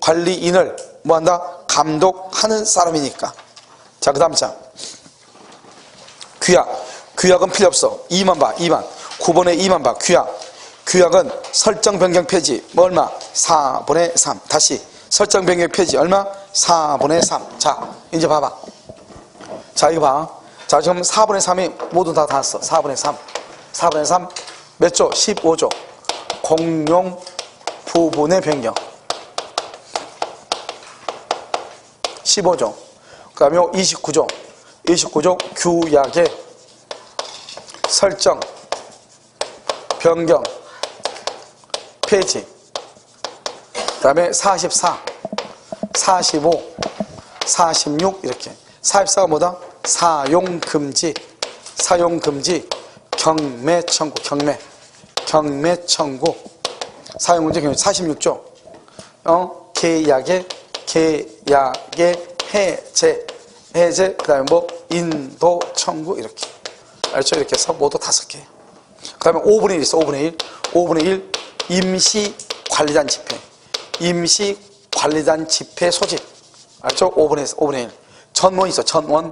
관리인을 뭐 한다? 감독하는 사람이니까. 자, 그 다음 자. 규약은 필요 없어. 2만 봐. 9번에 2만 봐. 규약은 설정 변경 폐지. 뭐 얼마? 4분의 3. 다시 설정 변경 폐지 얼마? 4분의 3. 자, 이제 봐봐. 자, 이거 봐. 자, 지금 4분의 3이 모두 다 왔어. 4분의 3. 4분의 3 몇 조? 15조. 공용 부분의 변경 15조. 그 다음에 29조. 규약의 설정 변경 폐지. 그 다음에 44, 45, 46 이렇게. 44가 뭐다? 사용금지, 경매 청구, 사용금지 경매. 46조 계약의 해제, 그 다음에 뭐 인도 청구 이렇게. 알죠? 이렇게 해서 모두 5개. 그 다음에 5분의 1 있어. 5분의 1 임시관리단 집회 소집. 알죠? 5분의 1 전원 있어. 전원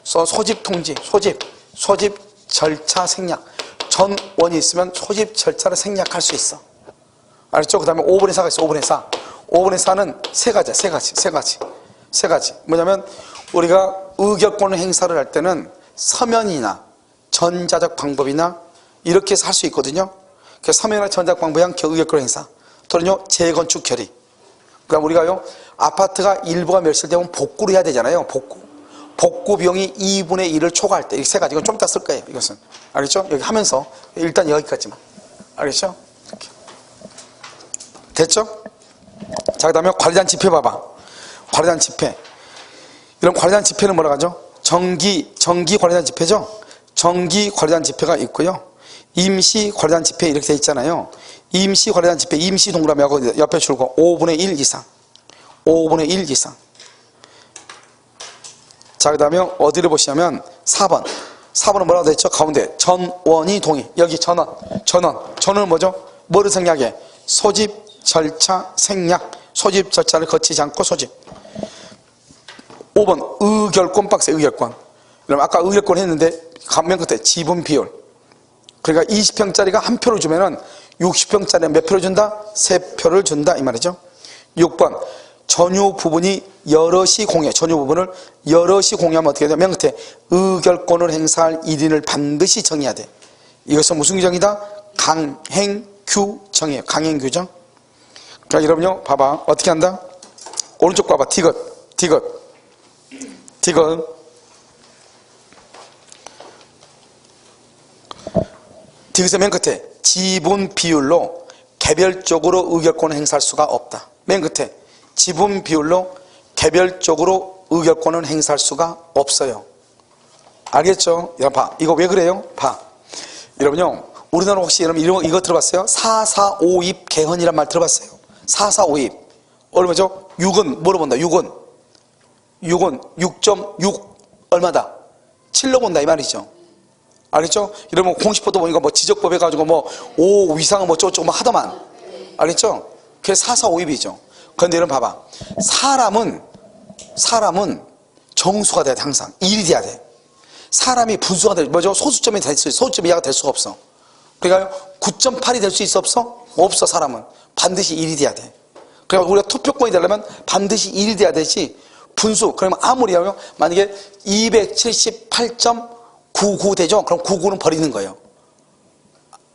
소집 통지, 소집 절차 생략. 전원이 있으면 소집 절차를 생략할 수 있어. 알죠? 그 다음에 5분의 4가 있어. 5분의 4는 세 가지. 뭐냐면 우리가 의결권을 행사를 할 때는 서면이나 전자적 방법이나 이렇게 해서 할 수 있거든요. 그래서 서면이나 전자적 방법이랑 의결권 행사. 또는요, 재건축 결의. 그러니까 우리가요, 아파트가 일부가 멸실되면 복구를 해야 되잖아요. 복구 비용이 2분의 1을 초과할 때. 이렇게 세 가지. 이건 좀 이따 쓸 거예요. 이것은. 알겠죠? 여기 하면서. 일단 여기까지만. 알겠죠? 이렇게. 됐죠? 자, 그 다음에 관리단 집회 봐봐. 관리단 집회. 이런 관리단 집회는 뭐라고 하죠? 정기 관리단 집회죠? 정기 관리단 집회가 있고요. 임시 관리단 집회 이렇게 돼 있잖아요. 임시 관리단 집회, 임시 동그라미하고 옆에 줄고 5분의 1 이상. 자, 그 다음에 어디를 보시냐면 4번은 뭐라고 돼 있죠? 가운데 전원이 동의. 여기 전원은 뭐죠? 뭐를 생략해? 소집 절차 생략. 소집 절차를 거치지 않고 소집. 5번 의결권 박스. 의결권. 그럼 아까 의결권 했는데 맨 끝에 지분 비율. 그러니까 20평짜리가 한 표를 주면은 60평짜리 몇 표를 준다? 3표를 준다 이 말이죠. 6번 전유 부분이 여럿이 공유해. 전유 부분을 여럿이 공유하면 어떻게 되냐면 끝에 의결권을 행사할 1인을 반드시 정해야 돼. 이것은 무슨 규정이다? 강행규정이에요. 강행규정. 그러니까 여러분요 봐봐 어떻게 한다? 오른쪽 봐봐. 디귿 디귿의 맨 끝에 지분 비율로 개별적으로 의결권을 행사할 수가 없다. 맨 끝에 지분 비율로 개별적으로 의결권을 행사할 수가 없어요. 알겠죠? 여러분 봐. 이거 왜 그래요? 봐. 여러분요 우리나라 혹시 여러분 이거 들어봤어요? 4452 개헌이란 말 들어봤어요? 4452 얼마죠? 6은 뭐로 본다? 6은 6.6 얼마다? 7로 본다 이 말이죠. 알겠죠? 여러분 공식법도 보니까 뭐 지적법 해가지고 뭐 5 이상은 뭐 쪼쪼 뭐 하더만. 알겠죠? 그게 4452이죠. 그런데 여러분 봐봐. 사람은 정수가 돼야 돼. 항상 일이 돼야 돼. 사람이 분수가 될 뭐죠? 소수점이 될 수 있어. 소수점 이하가 될 수가 없어. 그러니까 9.8이 될 수 있어 없어? 없어. 사람은 반드시 1이 돼야 돼. 그러니까 우리가 투표권이 되려면 반드시 1이 돼야 되지. 분수 그러면 아무리 하면 만약에 278.99 되죠? 그럼 99는 버리는 거예요.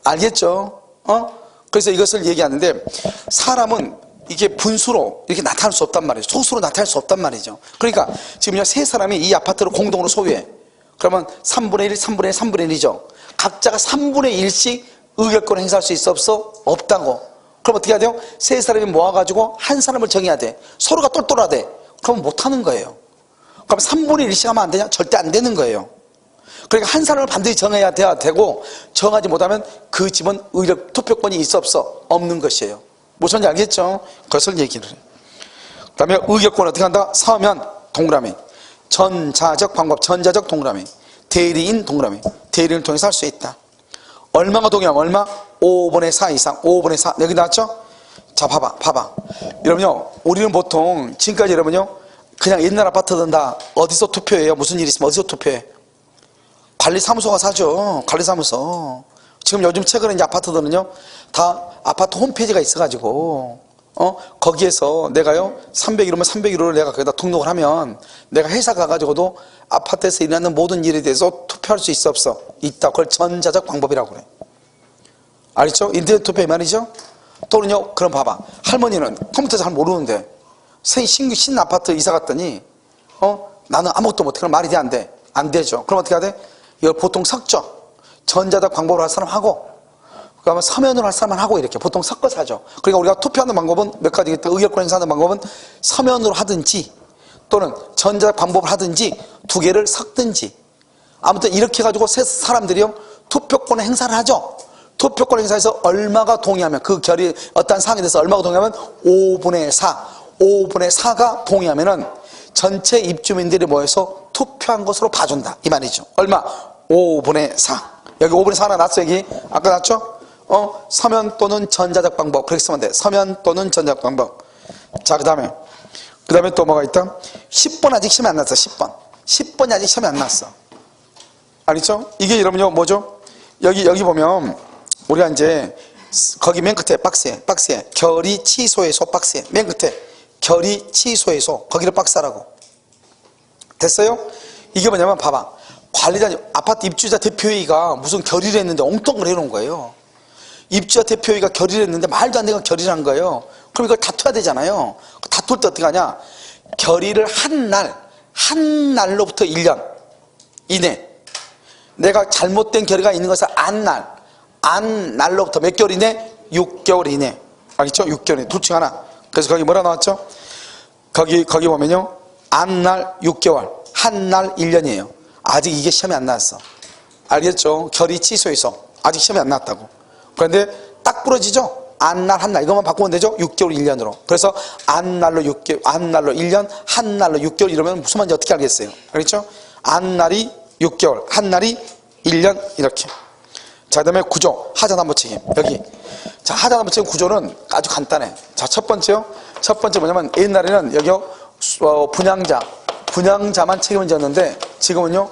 알겠죠? 그래서 이것을 얘기하는데 사람은 이게 분수로 이렇게 나타날 수 없단 말이죠. 소수로 나타날 수 없단 말이죠. 그러니까 지금 세 사람이 이 아파트를 공동으로 소유해. 그러면 3분의 1, 3분의 1, 3분의 1이죠. 각자가 3분의 1씩 의결권을 행사할 수 있어 없어? 없다고. 그럼 어떻게 해야 돼요? 세 사람이 모아가지고 한 사람을 정해야 돼. 서로가 똘똘하대. 그럼 못하는 거예요. 그럼 3분의 1씩 하면 안 되냐? 절대 안 되는 거예요. 그러니까 한 사람을 반드시 정해야 되고 정하지 못하면 그 집은 의결 투표권이 있어 없어? 없는 것이에요. 무슨 알겠죠? 그것을 얘기를 해요. 그 다음에 의결권 어떻게 한다? 서면 동그라미. 전자적 방법, 전자적 동그라미. 대리인 동그라미. 대리인을 통해서 할 수 있다. 얼마가 동의하면 얼마? 5분의 4 이상. 5분의 4. 여기 나왔죠? 자, 봐봐. 여러분요, 우리는 보통 지금까지 여러분요, 그냥 옛날 아파트든 다 어디서 투표해요? 무슨 일이 있으면 어디서 투표해? 관리사무소가 사죠. 관리사무소. 지금 요즘 최근에 이제 아파트들은요, 다 아파트 홈페이지가 있어가지고, 거기에서 내가요, 301호면 301호를 내가 거기다 등록을 하면 내가 회사 가가지고도 아파트에서 일어나는 모든 일에 대해서 투표할 수 있어 없어? 있다. 그걸 전자적 방법이라고 그래. 알겠죠? 인터넷 투표 말이죠? 또는요, 그럼 봐봐. 할머니는 컴퓨터 잘 모르는데, 신규 아파트 이사 갔더니, 나는 아무것도 못해. 그럼 말이 돼, 안 돼? 안 되죠. 그럼 어떻게 해야 돼? 이걸 보통 섞죠. 전자적 방법으로 할 사람 하고, 그러면 서면으로 할 사람만 하고 이렇게 보통 섞어서 하죠. 그러니까 우리가 투표하는 방법은 몇 가지겠다. 의결권 행사하는 방법은 서면으로 하든지 또는 전자적 방법을 하든지 두 개를 섞든지 아무튼 이렇게 해가지고 사람들이요 투표권 행사를 하죠. 투표권 행사에서 얼마가 동의하면 그 결의 어떤 사항에 대해서 얼마가 동의하면 5분의 4 5분의 4가 동의하면은 전체 입주민들이 모여서 투표한 것으로 봐준다 이 말이죠. 얼마? 5분의 4 여기 5분의 4 하나 났어. 여기 아까 났죠? 서면 또는 전자적 방법 그렇게 쓰면 돼. 서면 또는 전자적 방법. 자, 그 다음에 또 뭐가 있다? 10번 아직 시험이 안 났어. 10번이 아직 시험이 안 났어. 알겠죠? 이게 여러분요 뭐죠? 여기 보면 우리가 이제 거기 맨 끝에 박스에 결의 취소해소 박스에 맨 끝에 결의 취소해소 거기를 박스하라고. 됐어요? 이게 뭐냐면 봐봐. 관리자 아파트 입주자 대표회의가 무슨 결의를 했는데 엉뚱을 해놓은 거예요. 입주자 대표회의가 결의를 했는데 말도 안 되는 결의를 한 거예요. 그럼 이걸 다퉈야 되잖아요. 다툴 때 어떻게 하냐? 결의를 한 날로부터 1년 이내 내가 잘못된 결의가 있는 것을 안 날로부터 몇 개월 이내? 6개월 이내. 알겠죠? 6개월 이내. 둘 중 하나. 그래서 거기 뭐라 나왔죠? 거기 보면요. 안 날 6개월, 한 날 1년이에요. 아직 이게 시험이 안 나왔어. 알겠죠? 결의 취소해서 아직 시험이 안 나왔다고. 그런데 딱 부러지죠? 안 날, 한 날. 이것만 바꾸면 되죠? 6개월 1년으로. 그래서 안 날로 6개월, 안 날로 1년, 한 날로 6개월 이러면 무슨 말인지 어떻게 알겠어요? 알겠죠? 안 날이 6개월, 한 날이 1년 이렇게. 자, 그 다음에 구조, 하자나무 책임. 여기. 자, 하자나무 책임 구조는 아주 간단해. 자, 첫 번째 뭐냐면 옛날에는 여기요, 분양자만 책임을 졌는데 지금은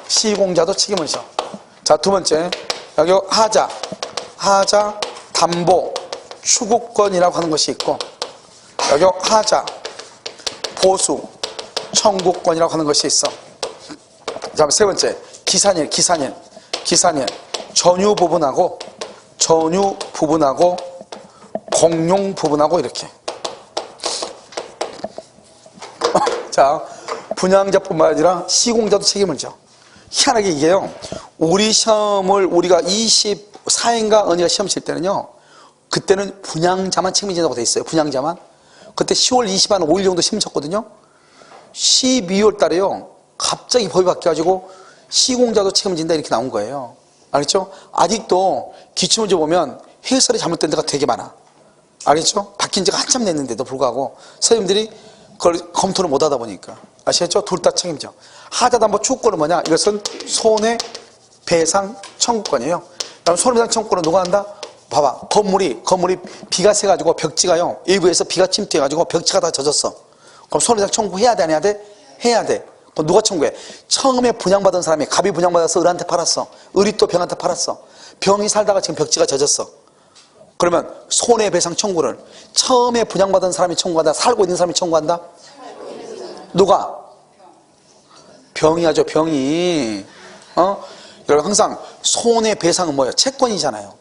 시공자도 책임을 져. 자, 두 번째, 여기 하자. 하자, 담보, 추구권이라고 하는 것이 있고, 여기 하자, 보수, 청구권이라고 하는 것이 있어. 자, 세 번째, 기산일. 전유 부분하고 공용 부분하고 이렇게. 자, 분양자뿐만 아니라 시공자도 책임을 져. 희한하게 이게요, 우리 시험을 우리가 24인가 언니가 시험 칠 때는요, 그때는 분양자만 책임진다고 돼 있어요. 분양자만. 그때 10월 20일 5일 정도 시험 쳤거든요. 12월 달에요, 갑자기 법이 바뀌어가지고 시공자도 책임진다 이렇게 나온 거예요. 알겠죠? 아직도 기출문제 보면 해설이 잘못된 데가 되게 많아. 알겠죠? 바뀐 지가 한참 됐는데도 불구하고 선생님들이 그걸 검토를 못 하다 보니까. 아시겠죠? 둘 다 책임져. 하자담보 추구권은 뭐냐? 이것은 손해배상 청구권이에요. 그럼 손해배상 청구권은 누가 한다? 봐봐. 건물이 비가 새가지고 벽지가요, 일부에서 비가 침투해가지고 벽지가 다 젖었어. 그럼 손해배상 청구해야 돼, 안 해야 돼? 해야 돼. 그럼 누가 청구해? 처음에 분양받은 사람이 갑이 분양받아서 을한테 팔았어. 을이 또 병한테 팔았어. 병이 살다가 지금 벽지가 젖었어. 그러면 손해배상 청구를 처음에 분양받은 사람이 청구한다? 살고 있는 사람이 청구한다? 누가? 병이 하죠, 병이. 여러분, 항상 손해배상은 뭐예요? 채권이잖아요.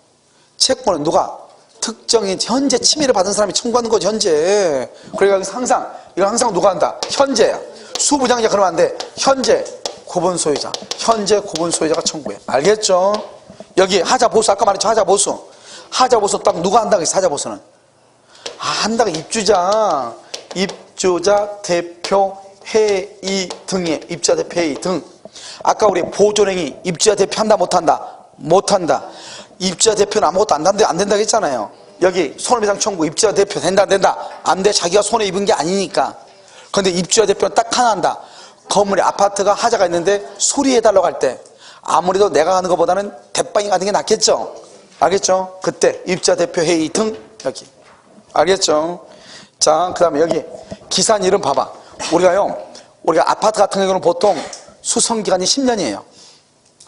채권은 누가? 특정인 현재 침해를 받은 사람이 청구하는 거죠, 현재. 그러니까 항상 누가 한다? 현재야. 수부장자 그러면 안 돼. 현재 구분소유자. 현재 구분소유자가 청구해. 알겠죠? 여기 하자보수, 아까 말했죠, 하자보수. 하자보수 딱 누가 한다고 했어, 하자보수는? 한다고 입주자, 대표, 회의 등에, 입주자, 대표, 회의 등. 아까 우리 보존행위, 입주자, 대표 한다, 못한다? 못한다. 입주자, 대표는 아무것도 안 된다고 했잖아요. 여기 손해배상 청구, 입주자, 대표 된다, 안 된다? 안 돼. 자기가 손해 입은 게 아니니까. 그런데 입주자, 대표는 딱 하나 한다. 건물에 아파트가 하자가 있는데 수리해달라고 할 때 아무래도 내가 하는 것보다는 대빵이 가는 게 낫겠죠? 알겠죠? 그때 입주자, 대표, 회의 등 여기. 알겠죠? 자, 그 다음에 여기 기산 이름 봐봐. 우리가 아파트 같은 경우는 보통 수성기간이 10년이에요.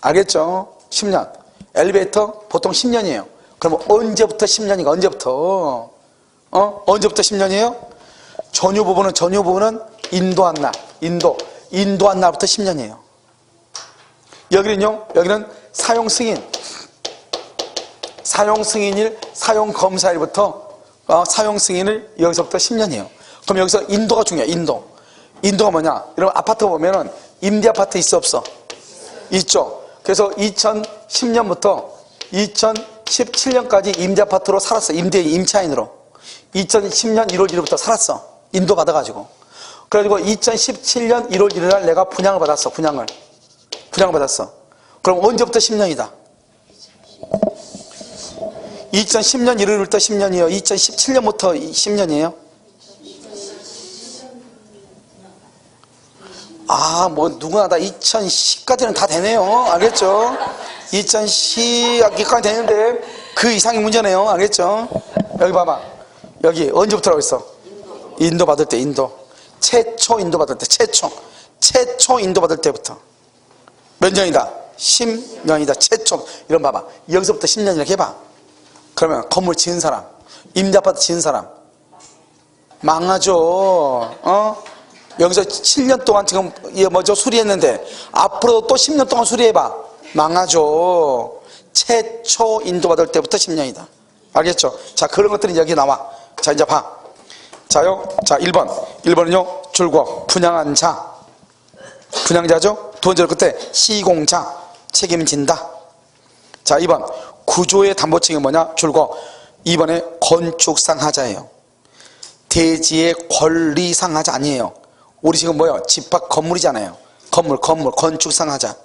알겠죠? 10년. 엘리베이터 보통 10년이에요. 그럼 언제부터 10년이가? 언제부터? 언제부터 10년이에요? 전유 부분은 인도한 날부터 10년이에요. 여기는 사용 승인일, 사용 검사일부터 사용 승인을 여기서부터 10년이에요. 그럼 여기서 인도가 중요해요. 인도가 뭐냐? 여러분 아파트 보면은 임대 아파트 있어 없어? 있죠. 그래서 2010년부터 2017년까지 임대 아파트로 살았어. 임차인으로. 2010년 1월 1일부터 살았어. 인도 받아가지고. 그래가지고 2017년 1월 1일 날 내가 분양을 받았어. 분양을 받았어. 그럼 언제부터 10년이다? 2010년 1월부터 10년이에요. 2017년부터 10년이에요. 뭐 누구나 다 2010까지는 다 되네요. 알겠죠? 2010까지 되는데 그 이상이 문제네요. 알겠죠? 여기 봐봐. 여기 언제부터라고 했어? 인도 받을 때, 최초 인도 받을 때, 최초 인도 받을 때부터. 몇 년이다? 10년이다. 최초. 이런 봐봐. 여기서부터 10년 이렇게 해봐. 그러면 건물 지은 사람, 임대 아파트 지은 사람 망하죠. 여기서 7년 동안 지금 수리했는데 앞으로도 또 10년 동안 수리해봐. 망하죠. 최초 인도받을 때부터 10년이다. 알겠죠? 자, 그런 것들이 여기 나와. 자, 이제 봐. 자, 1번은요, 줄거 분양한 자. 분양자죠? 두 번째로 그때 시공자 책임진다. 자, 2번 구조의 담보 책임은 뭐냐? 줄거 2번에 건축상 하자예요. 대지의 권리상 하자 아니에요. 우리 지금 뭐예요? 집합 건물이잖아요. 건축상 하자.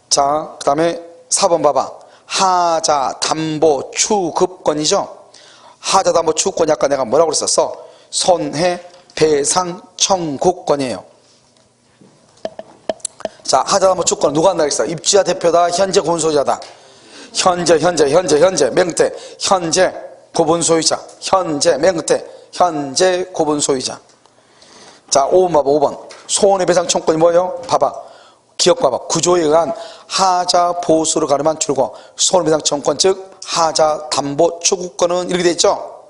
자, 그 다음에 4번 봐봐. 하자 담보 추급권이죠. 하자 담보 추급권이 아까 내가 뭐라고 그랬었어? 손해배상 청구권이에요. 자, 하자 담보 추급권은 누가 한다고 했어? 입주자 대표다, 현재 구분소유자다. 현재 맹태 현재 구분소유자. 맹태 현재 구분소유자. 자, 5번 봐봐. 5번 손해배상 청구권이 뭐예요? 봐봐. 기억봐봐. 구조에 의한 하자 보수를 가름한 줄과 손해배상 청구권 즉 하자 담보 추구권은 이렇게 돼 있죠.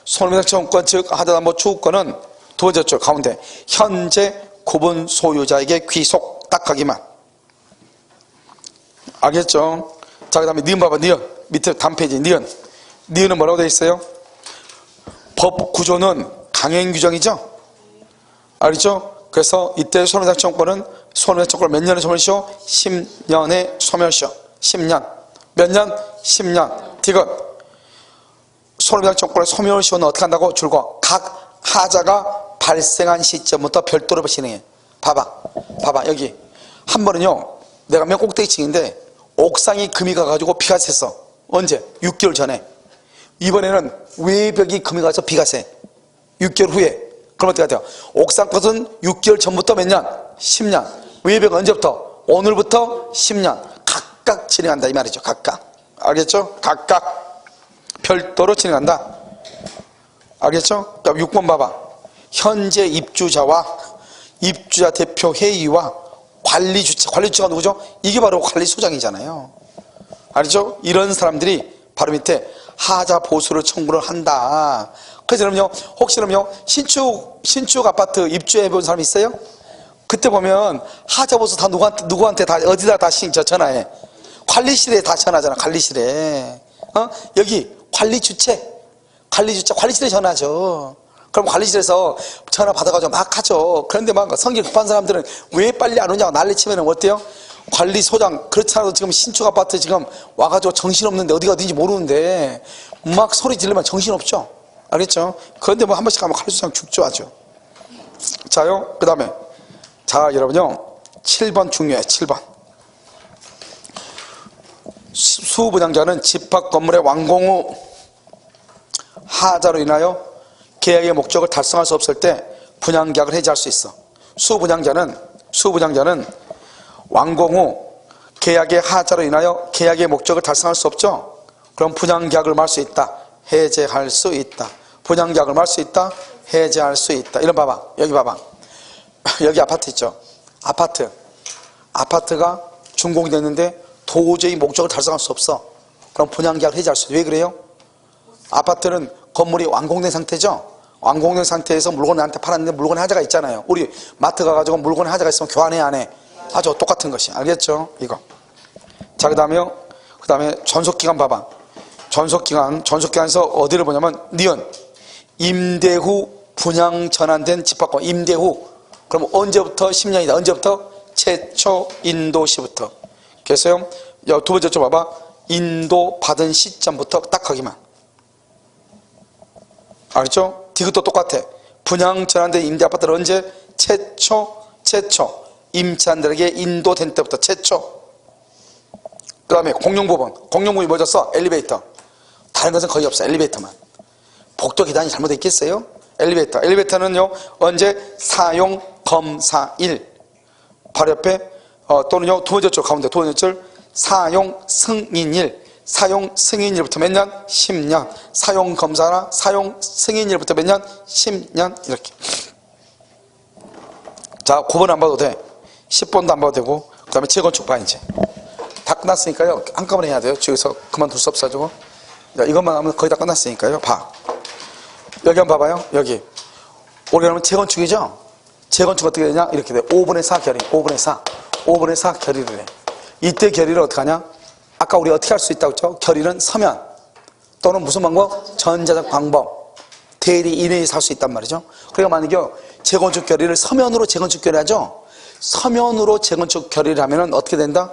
손해배상 청구권 즉 하자 담보 추구권은 두 번째 줄 가운데 현재 구분 소유자에게 귀속 딱 하기만. 알겠죠? 자, 그 다음에 니은 봐봐. 니은 밑에 다음 페이지 니은. 니은은 뭐라고 되어 있어요? 법 구조는 강행 규정이죠. 알겠죠? 그래서 이때 손해배상 청구권은 손해배상 청구권을 몇 년에 소멸시효? 10년에 소멸시효. 10년. 몇 년? 10년. 디귿. 손해배상 청구권의 소멸시효는 어떻게 한다고? 줄과 각 하자가 발생한 시점부터 별도로 진행해. 봐봐. 여기 한 번은요, 내가 면 꼭대기층인데 옥상이 금이 가가지고 비가 샜어. 언제? 6개월 전에. 이번에는 외벽이 금이 가서 비가 새. 6개월 후에. 그럼 어떻게 돼요? 옥상 것은 6개월 전부터 몇 년? 10년. 외벽은 언제부터? 오늘부터 10년. 각각 진행한다 이 말이죠. 각각. 알겠죠? 각각 별도로 진행한다. 알겠죠? 6번 봐봐. 현재 입주자와 입주자 대표 회의와 관리주체가 누구죠? 이게 바로 관리소장이잖아요. 알죠? 이런 사람들이 바로 밑에 하자 보수를 청구를 한다. 그래서 그럼요, 혹시 그럼요, 신축 아파트 입주해 본 사람 있어요? 그때 보면 하자 보수 다 누구한테 다 어디다 다 전화해? 관리실에 다 전화하잖아. 관리실에. 여기 관리실에 전화하죠. 그럼 관리실에서 전화 받아가지고 막 하죠. 그런데 막 성질 급한 사람들은 왜 빨리 안 오냐고 난리치면 어때요? 관리소장, 그렇지 않아도 지금 신축 아파트 지금 와가지고 정신없는데 어디가 어딘지 모르는데 막 소리 지르면 정신없죠. 알겠죠? 그런데 뭐 한 번씩 가면 관리소장 죽죠 아주. 자요, 그 다음에 자 여러분요, 7번 중요해. 7번. 수분양자는 집합 건물의 완공 후 하자로 인하여 계약의 목적을 달성할 수 없을 때 분양계약을 해지할 수 있어. 수분양자는 완공 후 계약의 하자로 인하여 계약의 목적을 달성할 수 없죠. 그럼 분양계약을 말 수 있다. 해제할 수 있다. 분양계약을 말 수 있다. 해제할 수 있다. 이런 봐봐. 여기 봐봐. 여기 아파트 있죠. 아파트가 준공이 됐는데 도저히 목적을 달성할 수 없어. 그럼 분양계약을 해제할 수 있다. 왜 그래요? 아파트는 건물이 완공된 상태죠. 완공된 상태에서 물건을 나한테 팔았는데 물건에 하자가 있잖아요. 우리 마트 가가지고 물건에 하자가 있으면 교환해 안 해? 아주 똑같은 것이. 알겠죠? 이거. 자, 그 다음에 전속기간 봐봐. 전속기간에서 어디를 보냐면 니은. 임대 후 분양 전환된 집합권. 임대 후. 그럼 언제부터 10년이다. 언제부터? 최초 인도 시부터. 그래서요, 두 번째 좀 봐봐. 인도 받은 시점부터 딱 하기만. 알겠죠? 디귿도 똑같아. 분양 전환된 임대 아파트를 언제? 최초 임차인들에게 인도된 때부터 최초. 그 다음에 공용부분이 뭐죠? 써? 엘리베이터. 다른 것은 거의 없어. 엘리베이터만. 복도 계단이 잘못되어 있겠어요? 엘리베이터는요 언제? 사용 검사일. 바로 옆에 또는요 두 번째 줄 가운데 두 번째 줄 사용 승인일. 사용 승인일부터 몇 년? 10년. 사용 검사나 사용 승인일부터 몇 년? 10년. 이렇게. 자, 9번 안 봐도 돼. 10번도 안 봐도 되고. 그 다음에 재건축 봐. 이제 다 끝났으니까요, 한꺼번에 해야 돼요. 저기서 그만둘 수 없어가지고. 이것만 하면 거의 다 끝났으니까요. 봐. 여기 한번 봐봐요. 여기 우리가 하면 재건축이죠. 재건축 어떻게 되냐? 이렇게 돼. 5분의 4 결의. 5분의 4 결의를 해. 이때 결의를 어떻게 하냐? 아까 우리 어떻게 할 수 있다고 했죠? 결의는 서면 또는 무슨 방법? 전자적 방법. 대리 이내에서 할 수 있단 말이죠. 그러니까 만약에 재건축 결의를 서면으로 재건축 결의하죠. 서면으로 재건축 결의를 하면 어떻게 된다?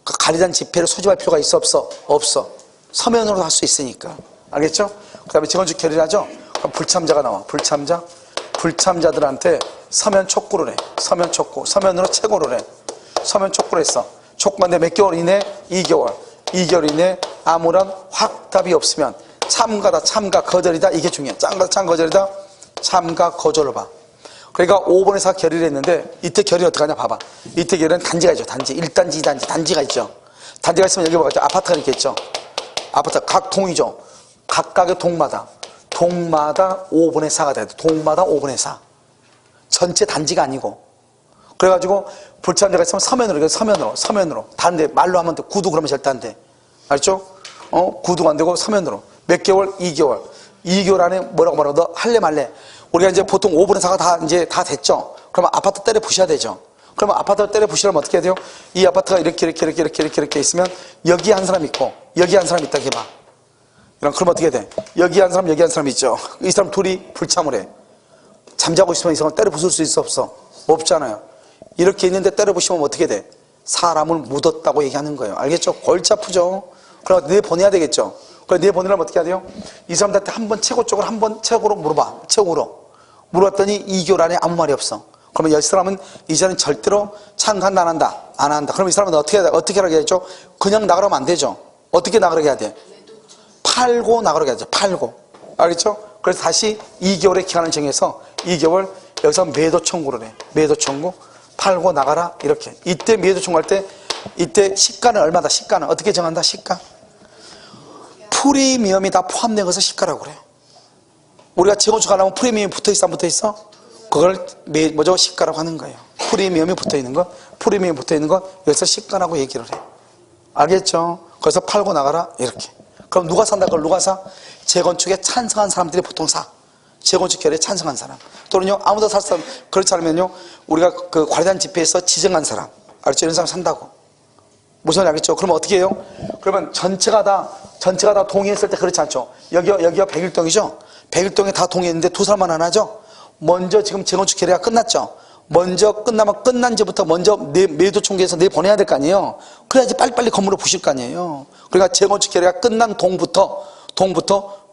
그 가리단 지폐를 소집할 필요가 있어 없어? 없어. 서면으로 할 수 있으니까. 알겠죠? 그 다음에 재건축 결의를 하죠. 그럼 불참자가 나와. 불참자들한테 서면 촉구를 해. 서면 촉구. 서면으로 채고를 해. 서면 촉구를 했어. 촉구한데 몇 개월 이내? 2개월. 2개월 이내 아무런 확답이 없으면 참가다, 참가, 거절이다. 이게 중요해. 참가, 거절이다. 참가, 거절을 봐. 그러니까 5분의 4 결의를 했는데 이때 결의 어떻게 하냐 봐봐. 이때 결의는 단지가 있죠. 단지. 1단지, 2단지. 단지가 있죠. 단지가 있으면 여기 뭐가 있죠? 아파트가 이렇게 있죠. 아파트 각 동이죠. 각각의 동마다 5분의 4가 돼야 돼. 동마다 5분의 4. 전체 단지가 아니고. 그래가지고 불참 데가 있으면 서면으로. 다른데 말로 하면 돼. 구두 그러면 절대 안 돼. 알죠? 구두가 안 되고 서면으로. 몇 개월? 2개월. 2개월 안에 뭐라고 너 할래 말래? 우리가 이제 보통 5분의 4가 이제 다 됐죠? 그러면 아파트 때려 부셔야 되죠? 그러면 아파트 때려 부시려면 어떻게 해야 돼요? 이 아파트가 이렇게 있으면 여기 한 사람 있고 여기 한 사람 있다 해봐. 그럼 어떻게 돼? 여기 한 사람 있죠? 이 사람 둘이 불참을 해. 잠자고 있으면 이 사람 때려 부술 수 있어 없어? 없잖아요. 이렇게 있는데 때려 부시면 어떻게 돼? 사람을 묻었다고 얘기하는 거예요. 알겠죠? 골치 아프죠? 그럼 내보내야 되겠죠? 그럼 내보내려면 어떻게 해야 돼요? 이 사람들한테 한번 최고 쪽으로 한번 최고로 물어봐. 최고로. 물어봤더니 2개월 안에 아무 말이 없어. 그러면 이 사람은 이제는 절대로 참가한다 안 한다? 안 한다. 그럼 이 사람은 어떻게 하라고 해야죠? 그냥 나가라면 안 되죠. 어떻게 나가라고 해야 돼? 팔고 나가라고 해야죠. 팔고. 알겠죠? 그래서 다시 2개월의 기간을 정해서 2개월 여기서 매도 청구를 해. 매도 청구. 팔고 나가라. 이렇게. 이때 매도 청구할 때 이때 시가는 얼마다? 시가는 어떻게 정한다? 시가. 프리미엄이 다 포함된 것을 시가라고 그래요. 우리가 재건축하려면 프리미엄이 붙어있어 안 붙어있어? 그걸 뭐죠? 시가라고 하는 거예요. 프리미엄이 붙어있는 거, 프리미엄이 붙어있는 거 여기서 시가라고 얘기를 해. 알겠죠? 그래서 팔고 나가라 이렇게. 그럼 누가 산다? 그걸 누가 사? 재건축에 찬성한 사람들이 보통 사. 재건축 결의에 찬성한 사람. 또는요 아무도 살 사람. 그렇지 않으면요 우리가 그 관리단 집회에서 지정한 사람. 알겠죠? 이런 사람 산다고. 무슨 말인지 알겠죠? 그러면 어떻게 해요? 그러면 전체가 다 동의했을 때 그렇지 않죠? 여기가 101동이죠? 101동에 다 동의했는데 두 사람만 안 하죠? 먼저 지금 재건축 결의가 끝났죠? 먼저 끝나면 끝난 지부터 먼저 매도 총계에서 내보내야 될 거 아니에요? 그래야지 빨리빨리 건물을 부실 거 아니에요? 그러니까 재건축 결의가 끝난 동부터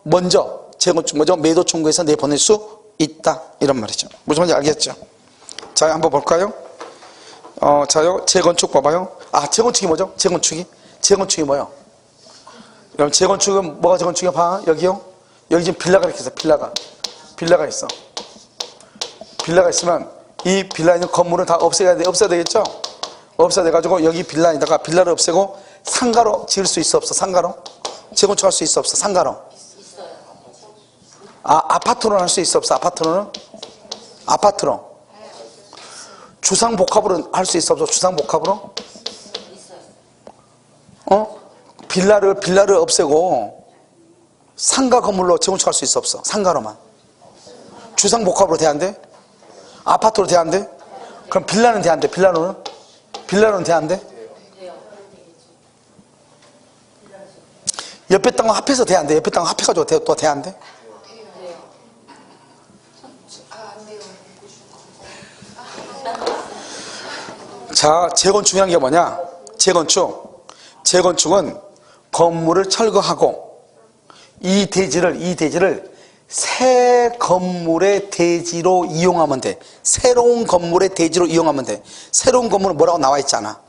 먼저 매도 총계에서 내보낼 수 있다. 이런 말이죠. 무슨 말인지 알겠죠? 자, 한번 볼까요? 자요, 재건축 봐봐요. 재건축이 뭐죠? 재건축이 뭐요? 그럼 재건축은 뭐가 재건축이야? 봐, 여기요. 여기 지금 빌라가 이렇게 있어. 빌라가 있어. 빌라가 있으면 이 빌라에 있는 건물을 다 없애야 되겠죠? 없애야 돼가지고 여기 빌라에다가 빌라를 없애고 상가로 지을 수 있어 없어? 상가로? 재건축할 수 있어 없어? 상가로? 아파트로 할 수 있어 없어? 아파트로. 주상복합으로 할 수 있어 없어? 주상복합으로? 빌라를 없애고 상가 건물로 재건축할 수 있어 없어? 상가로만. 주상복합으로 돼야 안 돼? 아파트로 돼야 안 돼? 그럼 빌라는 돼야 안 돼? 빌라는 돼야 안 돼? 옆에 땅과 합해서 돼야 안 돼? 옆에 땅과 합해가지고 또 돼야 안 돼? 자, 재건축이라는 게 뭐냐? 재건축은 건물을 철거하고 이 대지를 새 건물의 대지로 이용하면 돼. 새로운 건물의 대지로 이용하면 돼. 새로운 건물은 뭐라고 나와 있잖아.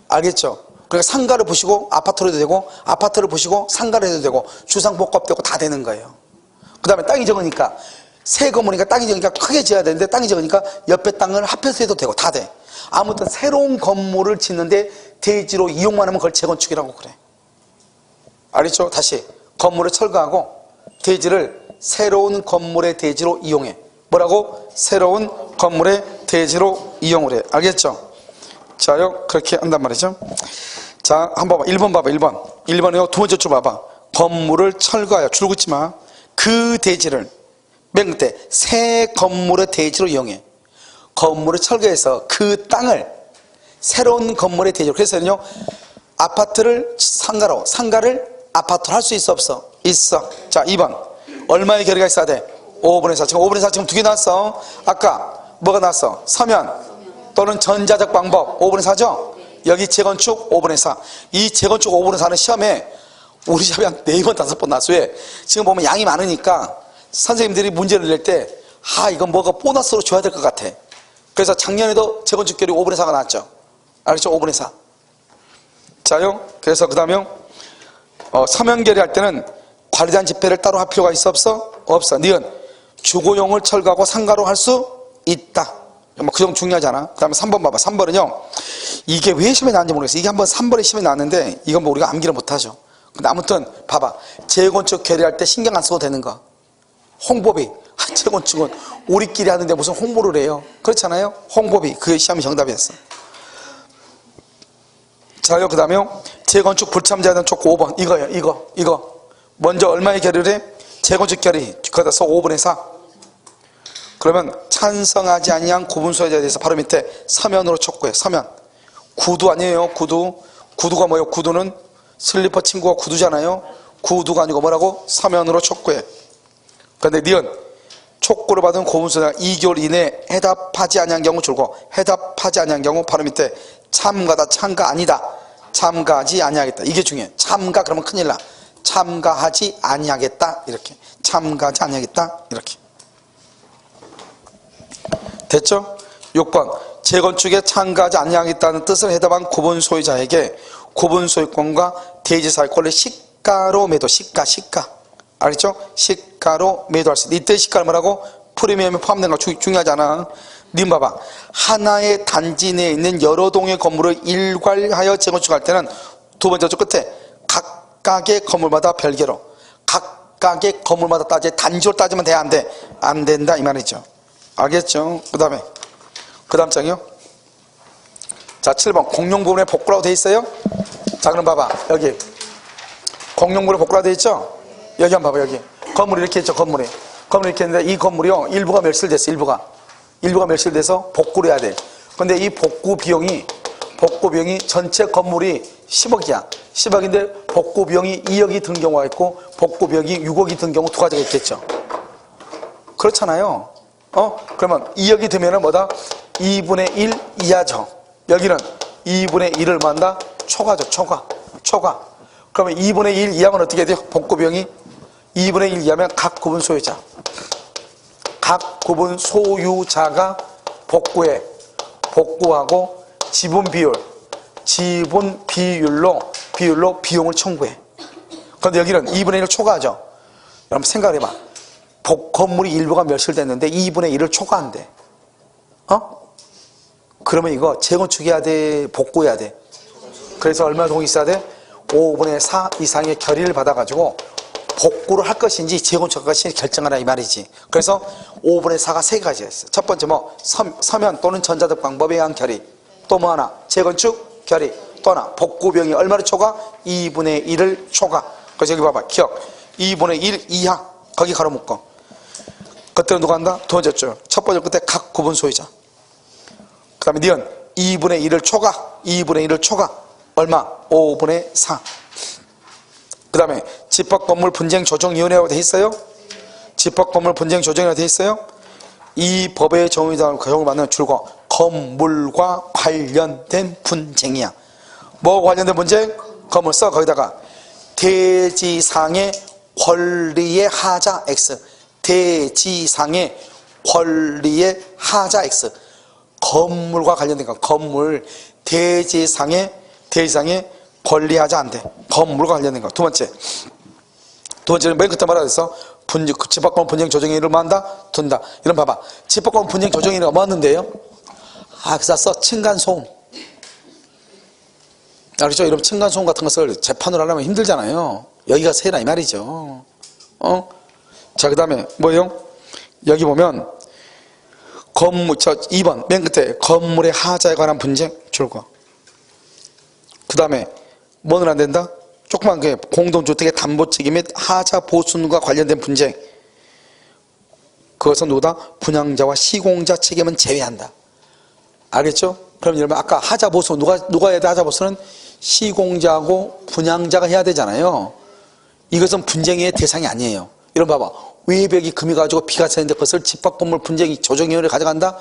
알겠죠? 그러니까 상가를 부시고 아파트로 해도 되고 아파트를 부시고 상가를 해도 되고 주상복합되고 다 되는 거예요. 그 다음에 땅이 적으니까 새 건물이니까 땅이 적으니까 크게 지어야 되는데 땅이 적으니까 옆에 땅을 합해서 해도 되고 다 돼. 아무튼 새로운 건물을 짓는데 대지로 이용만 하면 그걸 재건축이라고 그래. 알겠죠? 다시 건물을 철거하고 대지를 새로운 건물의 대지로 이용해. 뭐라고? 새로운 건물의 대지로 이용을 해. 알겠죠? 자요, 그렇게 한단 말이죠. 자, 한번 봐봐. 1번 봐봐. 1번이요. 두 번째 줄 봐봐. 건물을 철거하여. 줄긋지 마. 그 대지를 맨 끝에 새 건물의 대지로 이용해. 건물을 철거해서 그 땅을 새로운 건물의 대지로. 그래서는요, 아파트를 상가를 아파트로 할 수 있어 없어? 있어. 자, 2번. 얼마의 결의가 있어야 돼? 5분의 4. 지금 5분의 4 지금 두 개 나왔어. 아까 뭐가 나왔어? 서면 또는 전자적 방법 5분의 4죠? 여기 재건축 5분의 4. 이 재건축 5분의 4는 시험에 우리 시험에 한 4번, 5번 나왔어. 왜? 지금 보면 양이 많으니까 선생님들이 문제를 낼 때 이건 뭐가 보너스로 줘야 될 것 같아. 그래서 작년에도 재건축 결의 5분의 4가 나왔죠. 알겠죠? 5분의 4. 자요. 그래서 그 다음에 서면 결의할 때는 관리단 집회를 따로 할 필요가 있어 없어? 없어. 니은 주거용을 철거하고 상가로 할 수 있다. 그 정도 중요하잖아. 그 다음에 3번 봐봐. 3번은요 이게 왜 시험에 나왔는지 모르겠어. 이게 한번 3번에 시험에 나왔는데 이건 뭐 우리가 암기를 못하죠. 근데 아무튼 봐봐. 재건축 결의할 때 신경 안 써도 되는 거. 홍보비 재건축은 우리끼리 하는데 무슨 홍보를 해요? 그렇잖아요. 홍보비, 그게 시험 정답이었어. 자요, 그 다음에 재건축 불참자에 대한 촉구 5번 이거예요. 이거 먼저 얼마의 결의를 해? 재건축 결의 거기다 써 5분의 4. 그러면 찬성하지 아니한 구분 소유자에 대해서 바로 밑에 서면으로 촉구해. 서면. 구두 아니에요. 구두가 뭐예요? 구두는 슬리퍼 친구가 구두잖아요. 구두가 아니고 뭐라고? 서면으로 촉구해. 그런데 니은 촉구를 받은 구분 소유자가 2개월 이내에 해답하지 아니한 경우 줄고, 해답하지 아니한 경우 바로 밑에 참가다, 참가 아니다, 참가하지 아니하겠다. 이게 중요해. 참가 그러면 큰일 나. 참가하지 아니하겠다 이렇게. 참가하지 아니하겠다 이렇게. 됐죠? 6번 재건축에 참가하지 아니하겠다는 뜻을 해답한 구분 소유자에게 구분 소유권과 대지사회권을 시가로 매도. 시가 알겠죠? 시가로 매도할 수 있다. 이때 시가를 뭐라고? 프리미엄에 포함된 거 중요하지 않아. 님 봐봐. 하나의 단지 내에 있는 여러 동의 건물을 일괄하여 재건축할 때는 두 번째 끝에 각각의 건물마다 별개로, 각각의 건물마다 따지, 단지로 따지면 돼, 안 돼? 안 된다 이 말이죠. 알겠죠? 그 다음 장이요. 자, 7번 공용 부분에 복구라고 돼 있어요. 자, 그럼 봐봐. 여기 공용 부분에 복구라고 돼 있죠. 여기 한번 봐봐. 여기 건물이 이렇게 있죠. 건물이 이렇게 있는데 이 건물이요, 일부가 멸실됐어. 일부가 멸실돼서 복구를 해야 돼. 근데 이 복구 비용이 전체 건물이 10억이야. 10억인데 복구 비용이 2억이 든 경우가 있고 복구 비용이 6억이 든 경우 두 가지가 있겠죠. 그렇잖아요. 그러면 2억이 들면은 뭐다? 2분의 1 이하죠. 여기는 2분의 1을 만다? 초과죠. 초과. 그러면 2분의 1 이하면 어떻게 돼요? 복구 비용이 2분의 1 이하면 각 구분 소유자. 각 구분 소유자가 복구하고 지분 비율로 비용을 청구해. 그런데 여기는 2분의 1을 초과하죠. 여러분 생각해봐. 건물이 일부가 멸실됐는데 2분의 1을 초과한대. 그러면 이거 재건축해야 돼? 복구해야 돼? 그래서 얼마 동의 있어야 돼? 5분의 4 이상의 결의를 받아가지고 복구를 할 것인지 재건축할 것인지 결정하라 이 말이지. 그래서 5분의 4가 세 가지가 있어. 첫 번째 서면 또는 전자적 방법에 의한 결의. 또 뭐 하나? 재건축 결의. 또 하나 복구 비용이 얼마를 초과? 2분의 1을 초과. 그래서 여기 봐봐. 기억. 2분의 1 이하. 거기 가로 묶어. 그때는 누가 한다? 두 번째 줄. 첫 번째 끝에 각 구분 소유자. 그 다음에 니은 2분의 1을 초과. 얼마? 5분의 4. 그 다음에 집합건물 분쟁 조정위원회라고 돼 있어요. 집합건물 분쟁 조정위원회가 돼 있어요. 이 법의 적용을 받는 줄거 건물과 관련된 분쟁이야. 뭐 관련된 분쟁? 건물 써. 거기다가 대지상의 권리의 하자 X. 대지상의 권리의 하자 X. 건물과 관련된 거. 건물 대지상의 권리하자 안 돼. 건물과 관련된 거. 두 번째는 맨 끝에 뭐라 그랬어? 집합건물 분쟁 조정위를 뭐 한다? 둔다. 이런 봐봐. 집합건물 분쟁 조정위가 뭐 하는데요? 그래서 써. 층간소음. 알겠죠? 이런 층간소음 같은 것을 재판으로 하려면 힘들잖아요. 여기가 세라 이 말이죠. 자, 그 다음에 뭐예요? 여기 보면 2번 맨 끝에 건물의 하자에 관한 분쟁 줄거. 그 다음에 뭐는 안 된다? 조그만 게 공동주택의 담보책임 및 하자 보수과 관련된 분쟁. 그것은 누구다? 분양자와 시공자 책임은 제외한다. 알겠죠? 그럼 여러분 아까 하자 보수 누가 해야 돼? 하자 보수는 시공자하고 분양자가 해야 되잖아요. 이것은 분쟁의 대상이 아니에요. 이런 봐봐. 외벽이 금이 가지고 비가 새는데 그것을 집합건물 분쟁 조정위원회에 가져간다?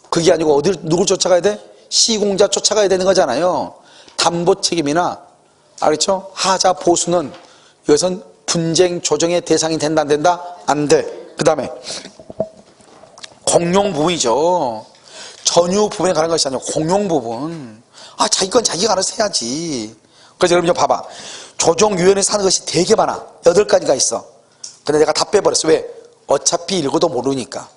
그게 아니고 누굴 쫓아가야 돼? 시공자 쫓아가야 되는 거잖아요. 담보 책임이나 알겠죠? 하자 보수는 이것은 분쟁 조정의 대상이 된다 안 된다? 안 돼. 그 다음에 공용 부분이죠. 전유 부분에 관한 것이 아니고 공용 부분. 자기 건 자기가 알아서 해야지. 그래서 여러분 좀 봐봐. 조정위원회에서 하는 것이 되게 많아. 8가지가 있어. 근데 내가 다 빼버렸어. 왜? 어차피 읽어도 모르니까.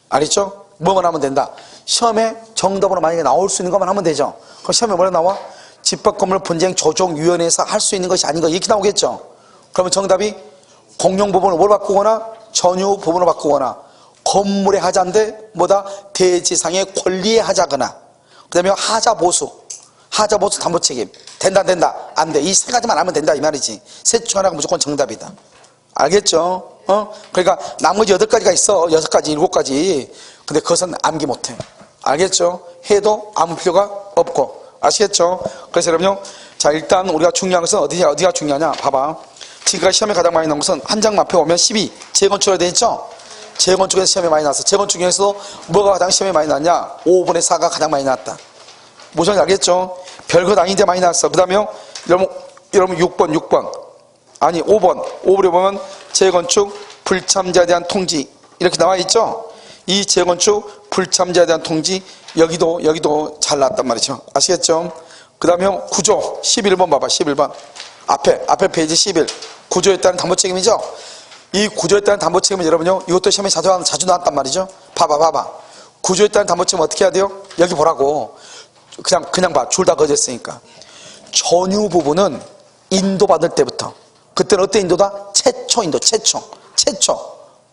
알겠죠? 뭐만 하면 된다. 시험에 정답으로 만약에 나올 수 있는 것만 하면 되죠. 그럼 시험에 뭐라 나와? 집합건물 분쟁 조정위원회에서 할 수 있는 것이 아닌 거 이렇게 나오겠죠. 그러면 정답이 공용 부분을 뭘 바꾸거나 전유 부분을 바꾸거나 건물의 하자인데 뭐다? 대지상의 권리의 하자거나, 그 다음에 하자 보수 담보 책임. 된다 안 돼. 이 세 가지만 알면 된다 이 말이지. 셋 중 하나가 무조건 정답이다. 알겠죠? 그러니까 나머지 8가지가 있어. 6가지 7가지. 근데 그것은 암기 못해. 알겠죠? 해도 아무 필요가 없고. 아시겠죠? 그래서 여러분요, 자 일단 우리가 중요한 것은 어디가 중요하냐 봐봐. 지금까지 시험에 가장 많이 나온 것은 한 장만 펴보면 12 재건축으로 되어 있죠? 재건축에서 시험에 많이 나왔어. 재건축 중에서도 뭐가 가장 시험에 많이 나왔냐? 5분의 4가 가장 많이 나왔다. 무슨 알겠죠? 별것 아닌데 많이 나왔어. 그 다음에 여러분 6번 아니 5번에 보면 재건축 불참자에 대한 통지 이렇게 나와 있죠? 이 재건축 불참자에 대한 통지 여기도 잘 나왔단 말이죠. 아시겠죠? 그 다음에 구조 11번 봐봐. 11번 앞에 페이지 11 구조에 따른 담보 책임이죠? 이 구조에 따른 담보 책임은 여러분요, 이것도 시험에 자주 나왔단 말이죠. 봐봐. 구조에 따른 담보 책임 어떻게 해야 돼요? 여기 보라고. 그냥 봐. 줄 다 거졌으니까. 전유 부분은 인도받을 때부터. 그때는 어때 인도다? 최초 인도.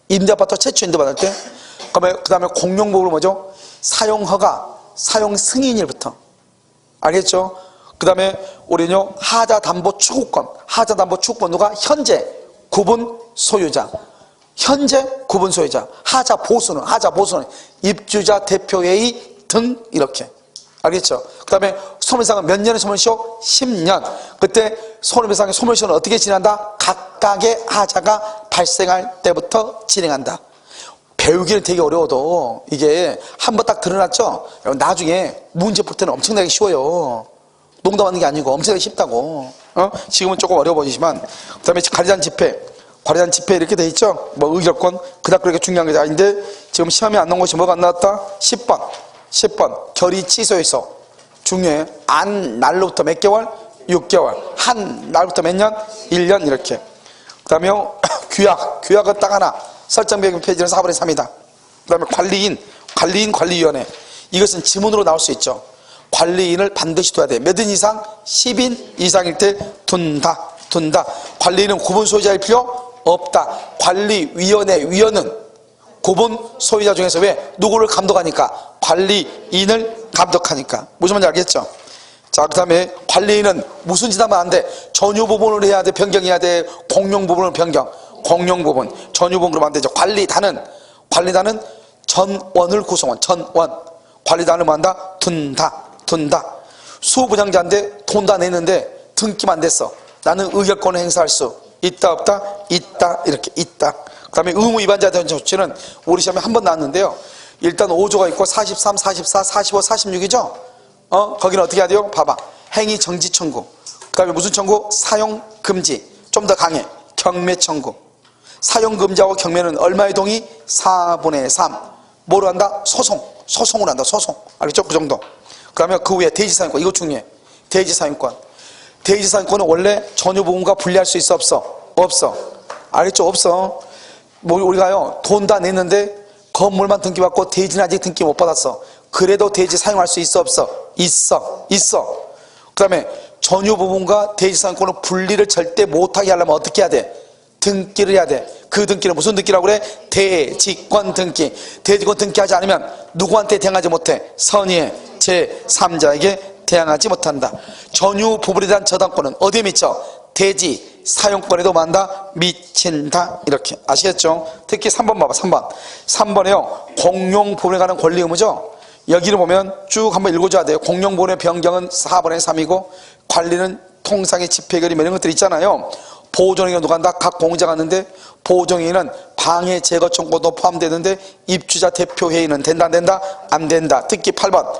임대아파트 최초 인도받을 때. 그 다음에 공용 부분은 뭐죠? 사용허가, 사용 승인일부터. 알겠죠? 그 다음에 우리는요, 하자담보 추구권. 하자담보 추구권도가 현재 구분 소유자. 하자 보수는 입주자 대표회의 등 이렇게. 알겠죠? 그 다음에 소멸상은 몇 년의 소멸시효? 10년. 그때 소멸상의 소멸시효는 어떻게 진행한다? 각각의 하자가 발생할 때부터 진행한다. 배우기는 되게 어려워도 이게 한번 딱 드러났죠? 나중에 문제 풀 때는 엄청나게 쉬워요. 농담하는 게 아니고 엄청나게 쉽다고. 지금은 조금 어려워 보이지만. 그 다음에 관리단 집회 이렇게 돼 있죠? 뭐 의결권 그닥 그렇게 중요한 게 아닌데 지금 시험에 안 나온 것이 뭐가 안 나왔다? 10번 결의 취소해서 중요해. 안 날로부터 몇 개월? 6개월. 한 날부터 몇 년? 1년 이렇게. 그 다음에 규약은 딱 하나. 설정배경 페이지는 4분의 3이다. 그 다음에 관리위원회. 이것은 지문으로 나올 수 있죠. 관리인을 반드시 둬야 돼. 몇 인 이상? 10인 이상일 때 둔다. 관리인은 구분 소유자일 필요 없다. 위원은 구분 소유자 중에서 왜? 누구를 감독하니까? 관리인을 감독하니까. 무슨 말인지 알겠죠? 자, 그 다음에 관리인은 무슨 짓 하면 안 돼? 전유 부분을 해야 돼? 변경해야 돼? 공용 부분을 변경. 공용 부분. 전유 부분 그러면 안 되죠. 관리단은 전원을 구성원. 관리단을 뭐 한다? 둔다. 수부장자인데 돈 다 냈는데 등기만 안 됐어. 나는 의결권을 행사할 수 있다 없다? 있다. 이렇게 있다. 그 다음에 의무 위반자에 대한 조치는 우리 시험에 한 번 나왔는데요. 일단 5조가 있고 43, 44, 45, 46이죠? 거기는 어떻게 해야 돼요? 봐봐. 행위 정지 청구. 그 다음에 무슨 청구? 사용 금지. 좀 더 강해. 경매 청구. 사용 금지하고 경매는 얼마의 동의? 4분의 3. 뭐로 한다? 소송으로 한다. 소송. 알겠죠? 그 정도. 그 다음에 그 위에 대지사용권. 이거 중요해. 대지사용권은 원래 전유부분과 분리할 수 있어? 없어. 알겠죠? 없어. 뭐 우리가요, 돈 다 냈는데 건물만 등기받고 대지는 아직 등기 못 받았어. 그래도 대지 사용할 수 있어? 없어? 있어. 그 다음에 전유부분과 대지사용권을 분리를 절대 못하게 하려면 어떻게 해야 돼? 등기를 해야 돼. 그 등기는 무슨 등기라고 그래? 대지권 등기. 대지권 등기하지 않으면 누구한테 대항하지 못해? 선의의 제3자에게 대항하지 못한다. 전유 부분에 대한 저당권은 어디에 미쳐? 대지 사용권에도 만다? 미친다. 이렇게. 아시겠죠? 특히 3번 봐봐. 3번에요. 공용 부분에 관한 권리 의무죠? 여기를 보면 쭉 한번 읽어줘야 돼요. 공용 부분의 변경은 4분의 3이고 관리는 통상의 집행결의 이런 것들 있잖아요. 보호종행위가 누가 한다? 각 공유자가 하는데 보호종행위는 방해 제거 청구도 포함되는데 입주자 대표회의는 된다 안 된다? 안 된다. 특히 8번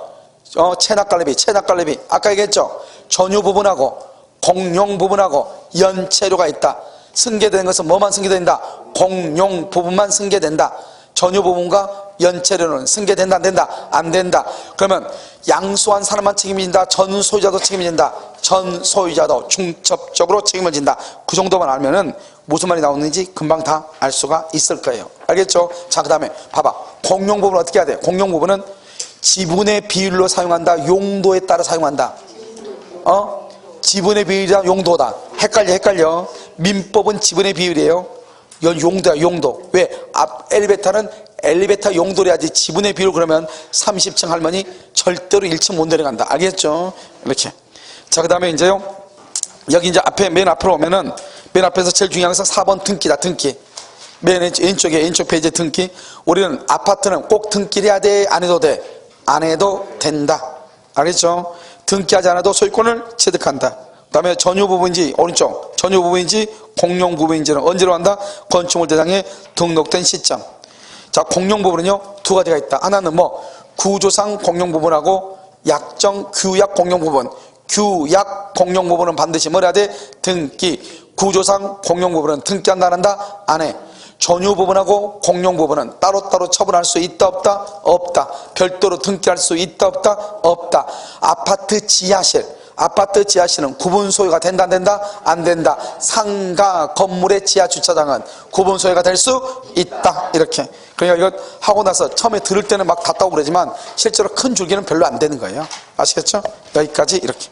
체납관리비 아까 얘기했죠? 전유 부분하고 공용 부분하고 연체료가 있다. 승계되는 것은 뭐만 승계된다? 공용 부분만 승계된다. 전유 부분과 연체료는 승계된다 안 된다? 안 된다. 그러면 양수한 사람만 책임진다? 전 소유자도 책임진다? 전 소유자도 중첩적으로 책임을 진다. 그 정도만 알면은 무슨 말이 나오는지 금방 다 알 수가 있을 거예요. 알겠죠? 자, 그 다음에 봐봐. 공용 부분은 어떻게 해야 돼? 공용 부분은 지분의 비율로 사용한다? 용도에 따라 사용한다? 지분의 비율이랑 용도다. 헷갈려. 민법은 지분의 비율이에요. 이건 용도야, 용도. 왜? 앞 엘리베이터는 엘리베이터 용도로 해야지 지분의 비율 그러면 30층 할머니 절대로 1층 못 내려간다. 알겠죠? 이렇게. 자, 그 다음에 이제요. 여기 이제 앞에, 맨 앞으로 오면은, 맨 앞에서 제일 중요한 것은 4번 등기다, 등기. 맨 왼쪽 페이지에 등기. 우리는 아파트는 꼭 등기를 해야 돼? 안 해도 돼? 안 해도 된다. 알겠죠? 등기하지 않아도 소유권을 취득한다. 그 다음에 전유 부분인지, 오른쪽, 전유 부분인지, 공용 부분인지는 언제로 한다? 건축물 대장에 등록된 시점. 자, 공용 부분은요, 두 가지가 있다. 하나는 뭐, 구조상 공용 부분하고, 약정, 규약 공용 부분. 규약 공용 부분은 반드시 뭐라 해야 돼? 등기. 구조상 공용 부분은 등기한다, 안 한다? 안 해. 전유 부분하고 공용 부분은 따로따로 처분할 수 있다, 없다? 없다. 별도로 등기할 수 있다, 없다? 없다. 아파트 지하실은 구분 소유가 된다, 안 된다? 안 된다. 상가 건물의 지하 주차장은 구분 소유가 될 수 있다. 이렇게. 그러니까 이거 하고 나서 처음에 들을 때는 막 닿다고 그러지만 실제로 큰 줄기는 별로 안 되는 거예요. 아시겠죠? 여기까지 이렇게.